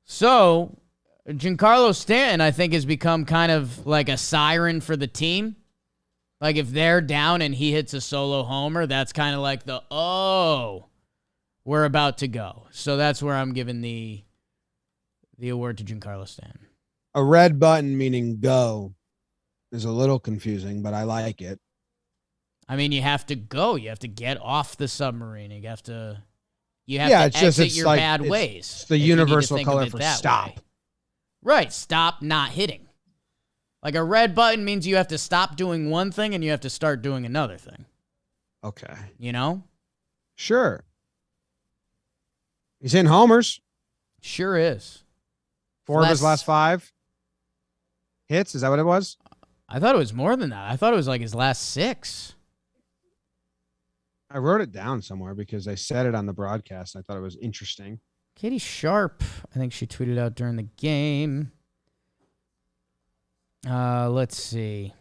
So, Giancarlo Stanton, I think, has become kind of like a siren for the team. Like, if they're down and he hits a solo homer, that's kind of like we're about to go. So that's where I'm giving the award to Giancarlo Stanton. A red button meaning go is a little confusing, but I like it. I mean, you have to go. You have to get off the submarine. You have to exit your bad ways. It's the universal color for stop. Way. Right. Stop not hitting. Like a red button means you have to stop doing one thing and you have to start doing another thing. Okay. You know? Sure. He's in homers. Sure is. 4 of his last 5 hits. Is that what it was? I thought it was more than that. I thought it was like his last 6. I wrote it down somewhere because I said it on the broadcast. I thought it was interesting. Katie Sharp, I think she tweeted out during the game. Let's see.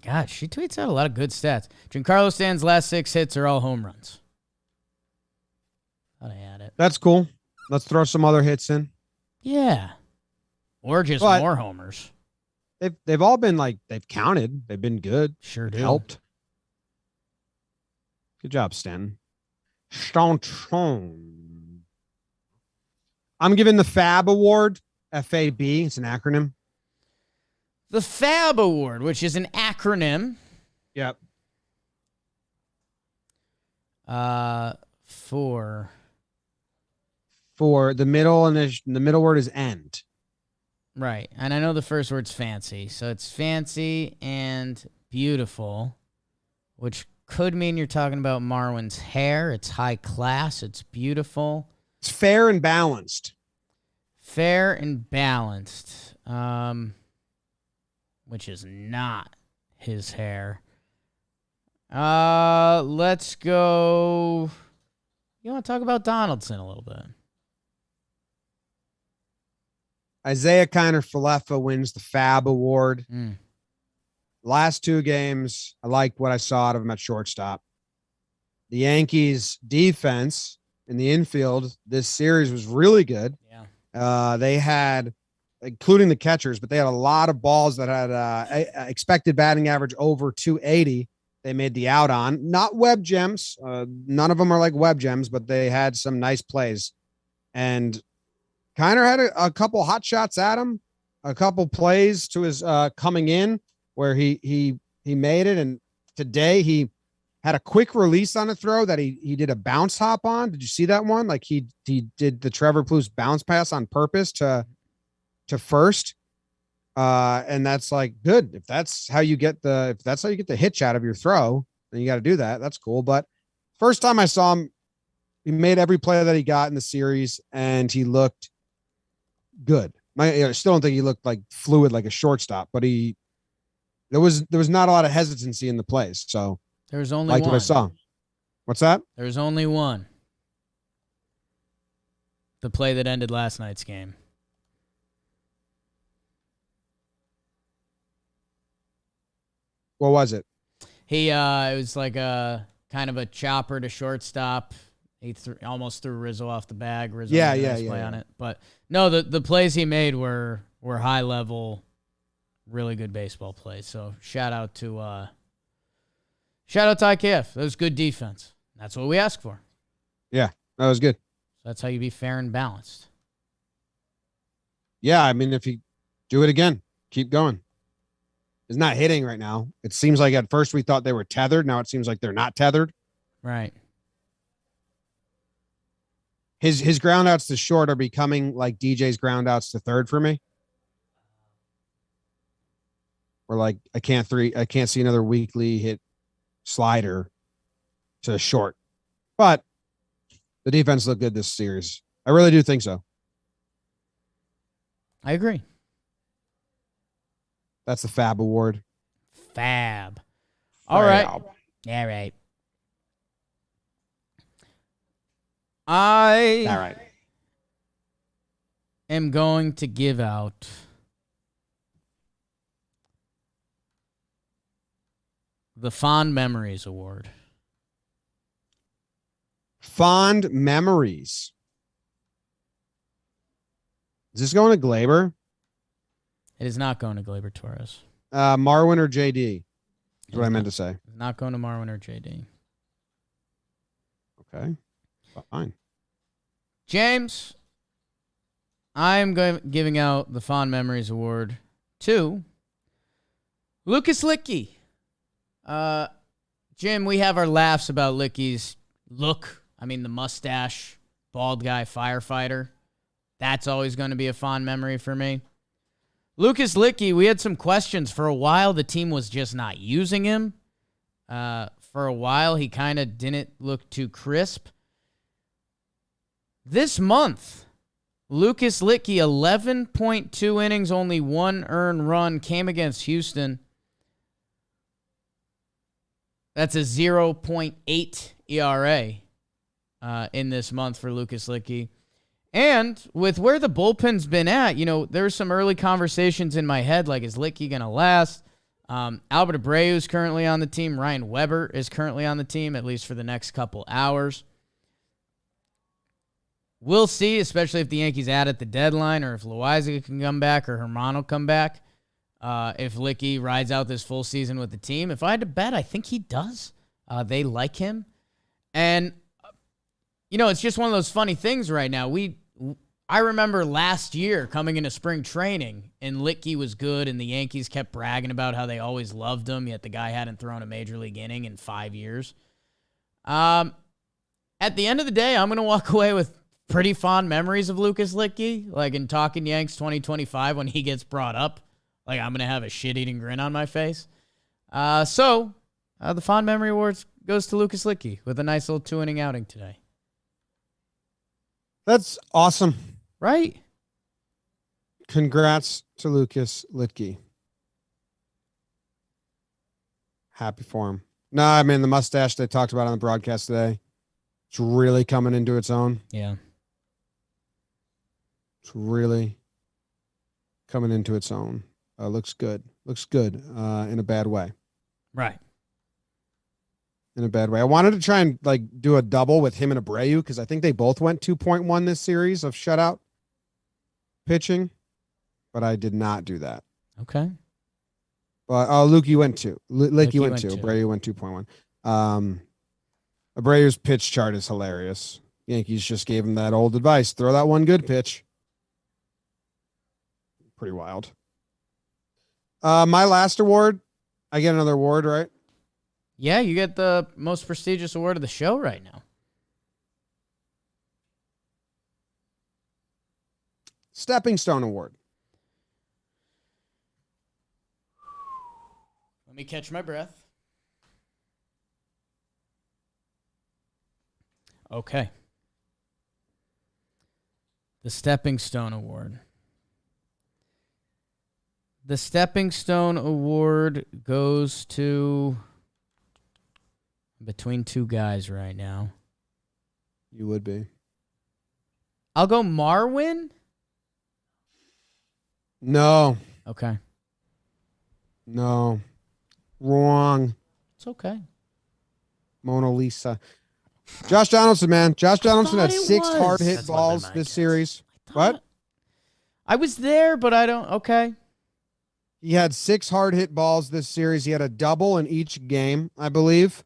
God, she tweets out a lot of good stats. Giancarlo Stanton's last 6 hits are all home runs. Thought I had it. That's cool. Let's throw some other hits in. Yeah. Or just But more homers. They've all been like, they've counted. They've been good. Sure do. Helped. Good job, Stanton. I'm giving the FAB Award, FAB. It's an acronym. The FAB Award, which is an acronym. Yep. For the middle, and the middle word is end. Right. And I know the first word's fancy. So it's fancy and beautiful, which could mean you're talking about Marwin's hair. It's high class. It's beautiful. It's fair and balanced. Fair and balanced. Which is not his hair. Let's go. You want to talk about Donaldson a little bit? Isaiah Kiner-Falefa wins the FAB Award. Mm. Last 2 games, I like what I saw out of him at shortstop. The Yankees defense in the infield this series was really good. Yeah. They had, including the catchers, but they had a lot of balls that had expected batting average over 280. They made the out on. Not web gems. None of them are like web gems, but they had some nice plays. And Kiner had a couple hot shots at him, a couple plays to his coming in where he made it. And today he had a quick release on a throw that he did a bounce hop on. Did you see that one? Like he did the Trevor Plouffe bounce pass on purpose to first. And that's like good. If that's how you get the hitch out of your throw, then you got to do that. That's cool. But first time I saw him, he made every play that he got in the series and he looked good. I still don't think he looked like fluid, like a shortstop, but it there was not a lot of hesitancy in the plays. So There was only liked one. what I saw. What's that? There was only one. The play that ended last night's game. What was it? He it was like a kind of a chopper to shortstop. He almost threw Rizzo off the bag. Rizzo made a nice play on it. But no, the plays he made were high level, really good baseball plays. So shout out to IKF. That was good defense. That's what we ask for. Yeah, that was good. That's how you be fair and balanced. Yeah, I mean, if you do it again, keep going. It's not hitting right now. It seems like at first we thought they were tethered. Now it seems like they're not tethered. Right. His ground outs to short are becoming like DJ's ground outs to third for me. Or like I can't see another weekly hit slider to short. But the defense looked good this series. I really do think so. I agree. That's the FAB Award. Fab. All right. Fab. All right. I All right. am going to give out the Fond Memories Award. Fond memories. Is this going to Glaber? It is not going to Gleyber Torres. Marwin or JD? That's what I meant to It's say. not going to Marwin or JD. Okay. Fine. James, I am giving out the Fond Memories Award to Lucas Licky. Jim, we have our laughs about Licky's look. I mean, the mustache, bald guy, firefighter. That's always going to be a fond memory for me. Lucas Licky, we had some questions. For a while, the team was just not using him. For a while, he kind of didn't look too crisp. This month, Lucas Licky, 11.2 innings, only one earned run, came against Houston. That's a 0.8 ERA in this month for Lucas Licky. And with where the bullpen's been at, there's some early conversations in my head, like, is Licky going to last? Albert Abreu is currently on the team. Ryan Weber is currently on the team, at least for the next couple hours. We'll see, especially if the Yankees add at the deadline, or if Loaiza can come back, or Herman will come back. If Licky rides out this full season with the team. If I had to bet, I think he does. They like him. And, it's just one of those funny things right now. I remember last year coming into spring training, and Licky was good, and the Yankees kept bragging about how they always loved him, yet the guy hadn't thrown a major league inning in 5 years. At the end of the day, I'm going to walk away with pretty fond memories of Lucas Licky. Like in Talkin Yanks 2025, when he gets brought up, like I'm going to have a shit-eating grin on my face. So the Fond Memory Awards goes to Lucas Licky with a nice little 2-inning outing today. That's awesome. Right? Congrats to Lucas Licky. Happy for him. No, I mean, the mustache they talked about on the broadcast today, it's really coming into its own. Yeah. It's really coming into its own. Looks good. Looks good in a bad way. Right. In a bad way. I wanted to try and do a double with him and Abreu because I think they both went 2.1 this series of shutout pitching, but I did not do that. Okay. But Lukey went 2. Licky went 2. 2. Abreu went 2.1. Abreu's pitch chart is hilarious. Yankees just gave him that old advice. Throw that one good pitch. Pretty wild. My last award, I get another award, right? Yeah, you get the most prestigious award of the show right now. Stepping Stone Award. Let me catch my breath. Okay. The Stepping Stone Award The Stepping Stone Award goes to between two guys right now. You would be. I'll go Marwin. No. Okay. No. Wrong. It's okay. Mona Lisa. Josh Donaldson, man. Josh Donaldson had thought it 6 was. hard hit That's what I balls might this guess. series. What? I was there, but I don't. Okay. He had 6 hard hit balls this series. He had a double in each game, I believe.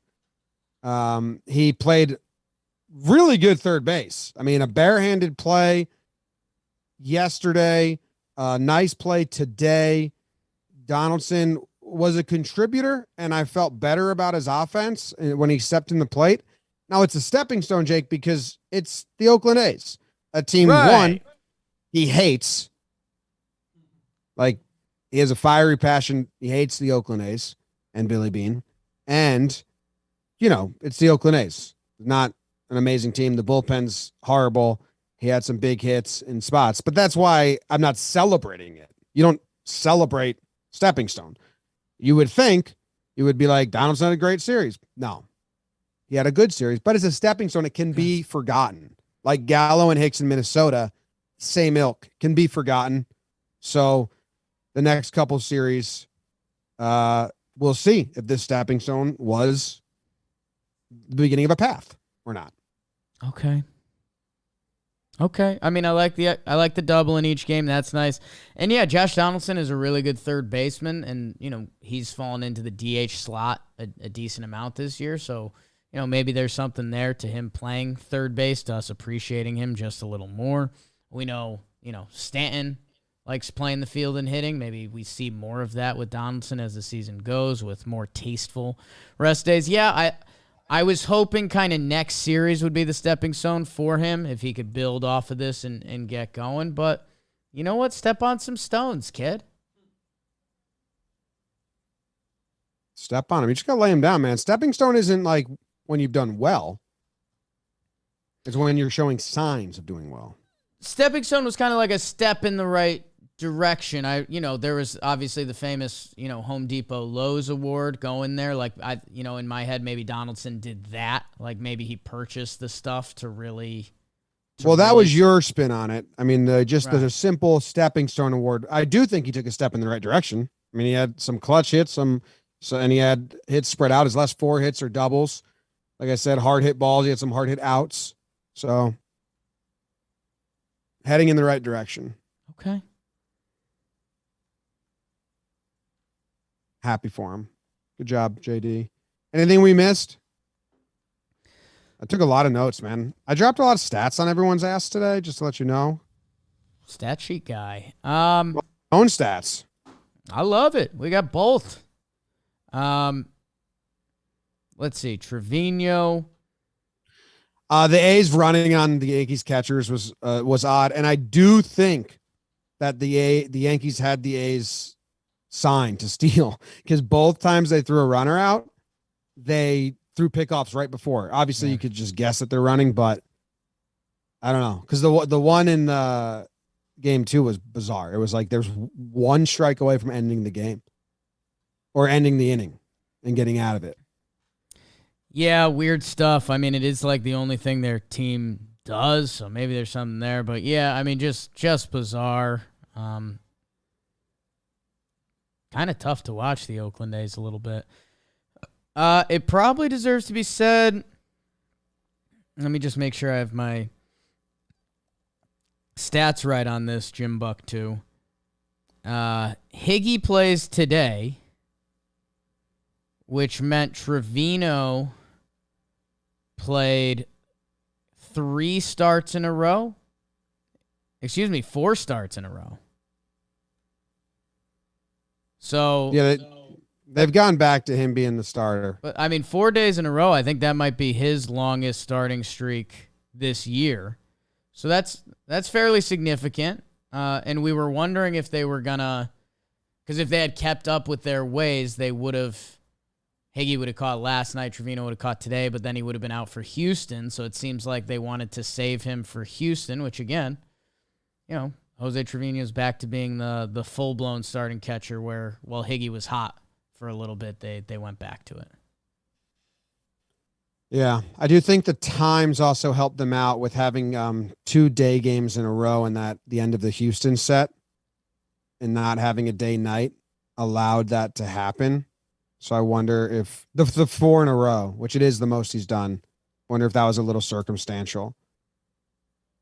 He played really good third base. I mean, a barehanded play yesterday, nice play today. Donaldson was a contributor, and I felt better about his offense when he stepped in the plate. Now it's a stepping stone, Jake, because it's the Oakland A's, a team one he hates. Like, he has a fiery passion. He hates the Oakland A's and Billy Beane. And, you know, it's the Oakland A's. Not an amazing team. The bullpen's horrible. He had some big hits in spots, but that's why I'm not celebrating it. You don't celebrate stepping stone. You would think you would be like, Donaldson had a great series. No, he had a good series, but it's a stepping stone. It can be forgotten. Like Gallo and Hicks in Minnesota, same ilk, can be forgotten. So the next couple series, we'll see if this stepping stone was the beginning of a path or not. Okay. Okay. I mean, I like the double in each game. That's nice. And yeah, Josh Donaldson is a really good third baseman, and you know he's fallen into the DH slot a decent amount this year. So you know maybe there's something there to him playing third base, to us appreciating him just a little more. We know Stanton likes playing the field and hitting. Maybe we see more of that with Donaldson as the season goes, with more tasteful rest days. Yeah, I was hoping kind of next series would be the stepping stone for him if he could build off of this and get going. But you know what? Step on some stones, kid. Step on him. You just got to lay him down, man. Stepping stone isn't like when you've done well. It's when you're showing signs of doing well. Stepping stone was kind of like a step in the right direction. There was obviously the famous, Home Depot Lowe's Award going there. Like in my head, maybe Donaldson did that. Like maybe he purchased the stuff to really. That was your spin on it. I mean, the simple stepping stone award. I do think he took a step in the right direction. I mean, he had some clutch hits, and he had hits spread out. His last 4 hits are doubles. Like I said, hard hit balls. He had some hard hit outs. So heading in the right direction. Okay. Happy for him. Good job, JD. Anything we missed? I took a lot of notes, man. I dropped a lot of stats on everyone's ass today, just to let you know. Stat sheet guy. Own stats. I love it. We got both. Let's see. Trevino. The A's running on the Yankees catchers was odd, and I do think that the Yankees had the A's signed to steal, because both times they threw a runner out, they threw pickoffs right before. Obviously, you could just guess that they're running, but I don't know, because the one in the game 2 was bizarre. It was like there's 1 strike away from ending the game or ending the inning and getting out of it. Yeah, weird stuff. I mean, it is like the only thing their team does, so maybe there's something there. But yeah, I mean, just bizarre. Kind of tough to watch the Oakland A's a little bit. It probably deserves to be said. Let me just make sure I have my stats right on this, Jim Buck, too. Higgy plays today, which meant Trevino played 3 starts in a row. 4 starts in a row. So yeah, they've gone back to him being the starter. But I mean, 4 days in a row, I think that might be his longest starting streak this year. So that's fairly significant. And we were wondering if they were gonna, because if they had kept up with their ways, they would have. Higgy would have caught last night. Trevino would have caught today, but then he would have been out for Houston. So it seems like they wanted to save him for Houston, which again, Jose Trevino's back to being the full-blown starting catcher where, while Higgy was hot for a little bit, they went back to it. Yeah, I do think the times also helped them out with having 2 day games in a row and that the end of the Houston set and not having a day night allowed that to happen. So I wonder if the 4 in a row, which it is the most he's done, wonder if that was a little circumstantial.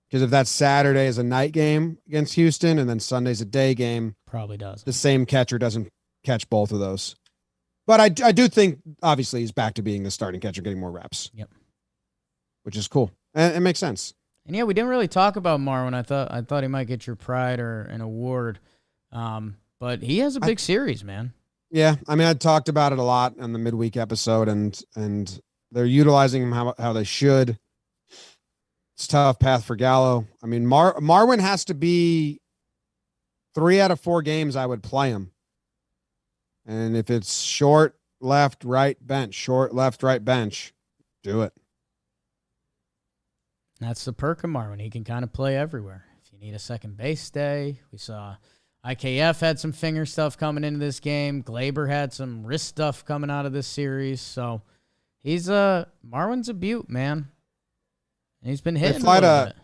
Because if that Saturday is a night game against Houston and then Sunday's a day game, Probably does. the same catcher doesn't catch both of those. But I do think, obviously, he's back to being the starting catcher, getting more reps. Yep. Which is cool. And it makes sense. And yeah, we didn't really talk about Marwin. I thought he might get your pride or an award. But he has a big series, man. Yeah, I mean, I talked about it a lot on the midweek episode, and they're utilizing him how they should. It's a tough path for Gallo. I mean, Marwin has to be 3 out of 4 games I would play him. And if it's short, left, right, bench, short, left, right, bench, do it. That's the perk of Marwin. He can kind of play everywhere. If you need a second base day, we saw IKF had some finger stuff coming into this game. Glaber had some wrist stuff coming out of this series. So he's Marwin's a beaut, man. And he's been hitting a little bit.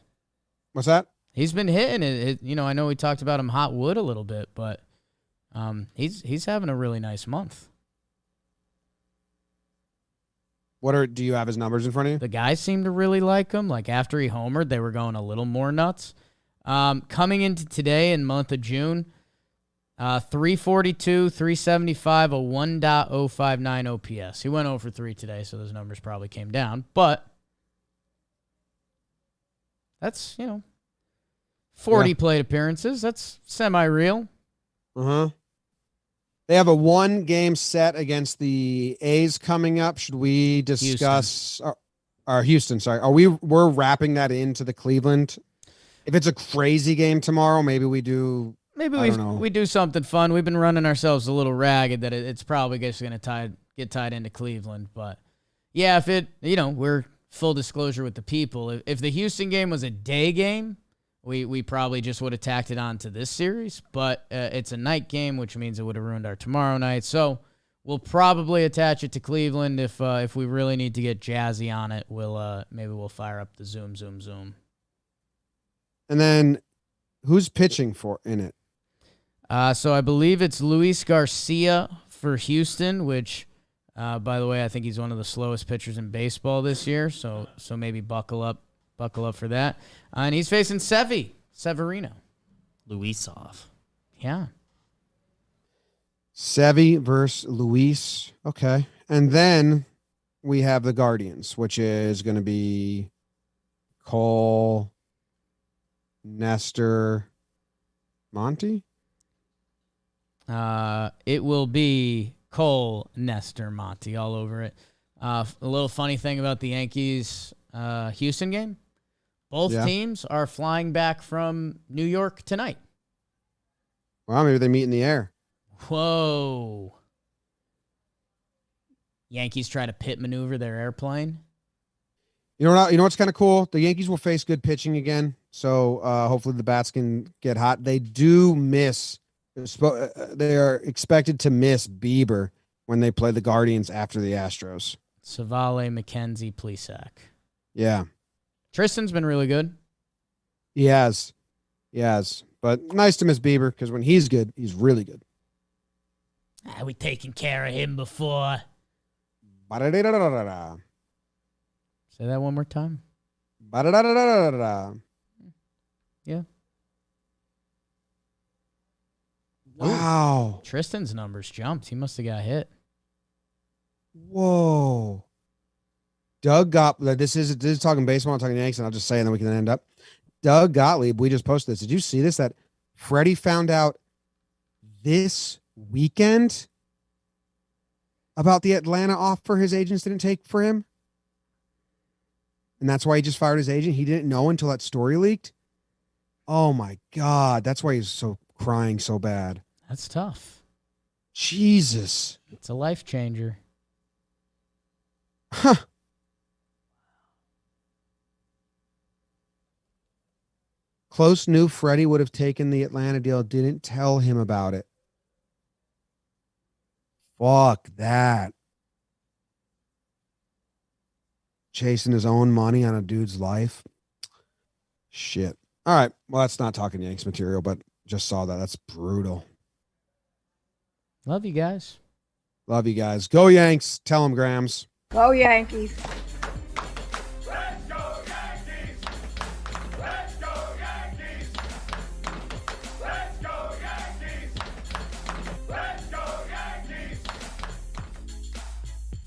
What's that? He's been hitting it. I know we talked about him hot wood a little bit, but he's having a really nice month. Do you have his numbers in front of you? The guys seem to really like him. Like after he homered, they were going a little more nuts. Coming into today in month of June, 342, 375, a 1.059 OPS. He went 0 for 3 today, so those numbers probably came down. But that's, 40 plate appearances. That's semi-real. Uh-huh. They have a 1-game set against the A's coming up. Should we discuss Houston, sorry. We're wrapping that into the Cleveland? If it's a crazy game tomorrow, maybe we do. Maybe we do something fun. We've been running ourselves a little ragged that it's probably just going to get tied into Cleveland. But yeah, if it, we're full disclosure with the people. If the Houston game was a day game, we probably just would have tacked it on to this series. But it's a night game, which means it would have ruined our tomorrow night. So we'll probably attach it to Cleveland. If we really need to get jazzy on it, maybe we'll fire up the zoom. And then who's pitching in it? So I believe it's Luis Garcia for Houston, which, by the way, I think he's one of the slowest pitchers in baseball this year. So maybe buckle up for that. And he's facing Severino. Luisov. Yeah. Sevy versus Luis. Okay. And then we have the Guardians, which is going to be Cole, Nestor, Monty. It will be Cole, Nestor, Monty all over it. A little funny thing about the Yankees Houston game. Both teams are flying back from New York tonight. Well, maybe they meet in the air. Whoa. Yankees try to pit maneuver their airplane. You know what's kind of cool? The Yankees will face good pitching again. So hopefully the bats can get hot. They do miss. They are expected to miss Bieber when they play the Guardians after the Astros. Savale, McKenzie, Plesac. Yeah. Tristan's been really good. He has. But nice to miss Bieber because when he's good, he's really good. We taken care of him before. Ba-da-da-da-da-da-da. Say that one more time. Ba-da-da-da-da-da-da. Yeah. Wow. Tristan's numbers jumped. He must have got hit. Whoa. Doug Gottlieb. This is talking baseball. I'm talking Yankees, and I'll just say, and then we can end up. Doug Gottlieb. We just posted this. Did you see this? That Freddie found out this weekend about the Atlanta offer his agents didn't take for him, and that's why he just fired his agent. He didn't know until that story leaked. Oh my God. That's why he's crying so bad. That's tough. Jesus. It's a life changer. Close knew Freddie would have taken the Atlanta deal. Didn't tell him about it. Fuck that. Chasing his own money on a dude's life. Shit. All right. Well, that's not talking Yanks material, but just saw that. That's brutal. Love you guys. Love you guys. Go Yanks. Tell them, Grams. Go Yankees.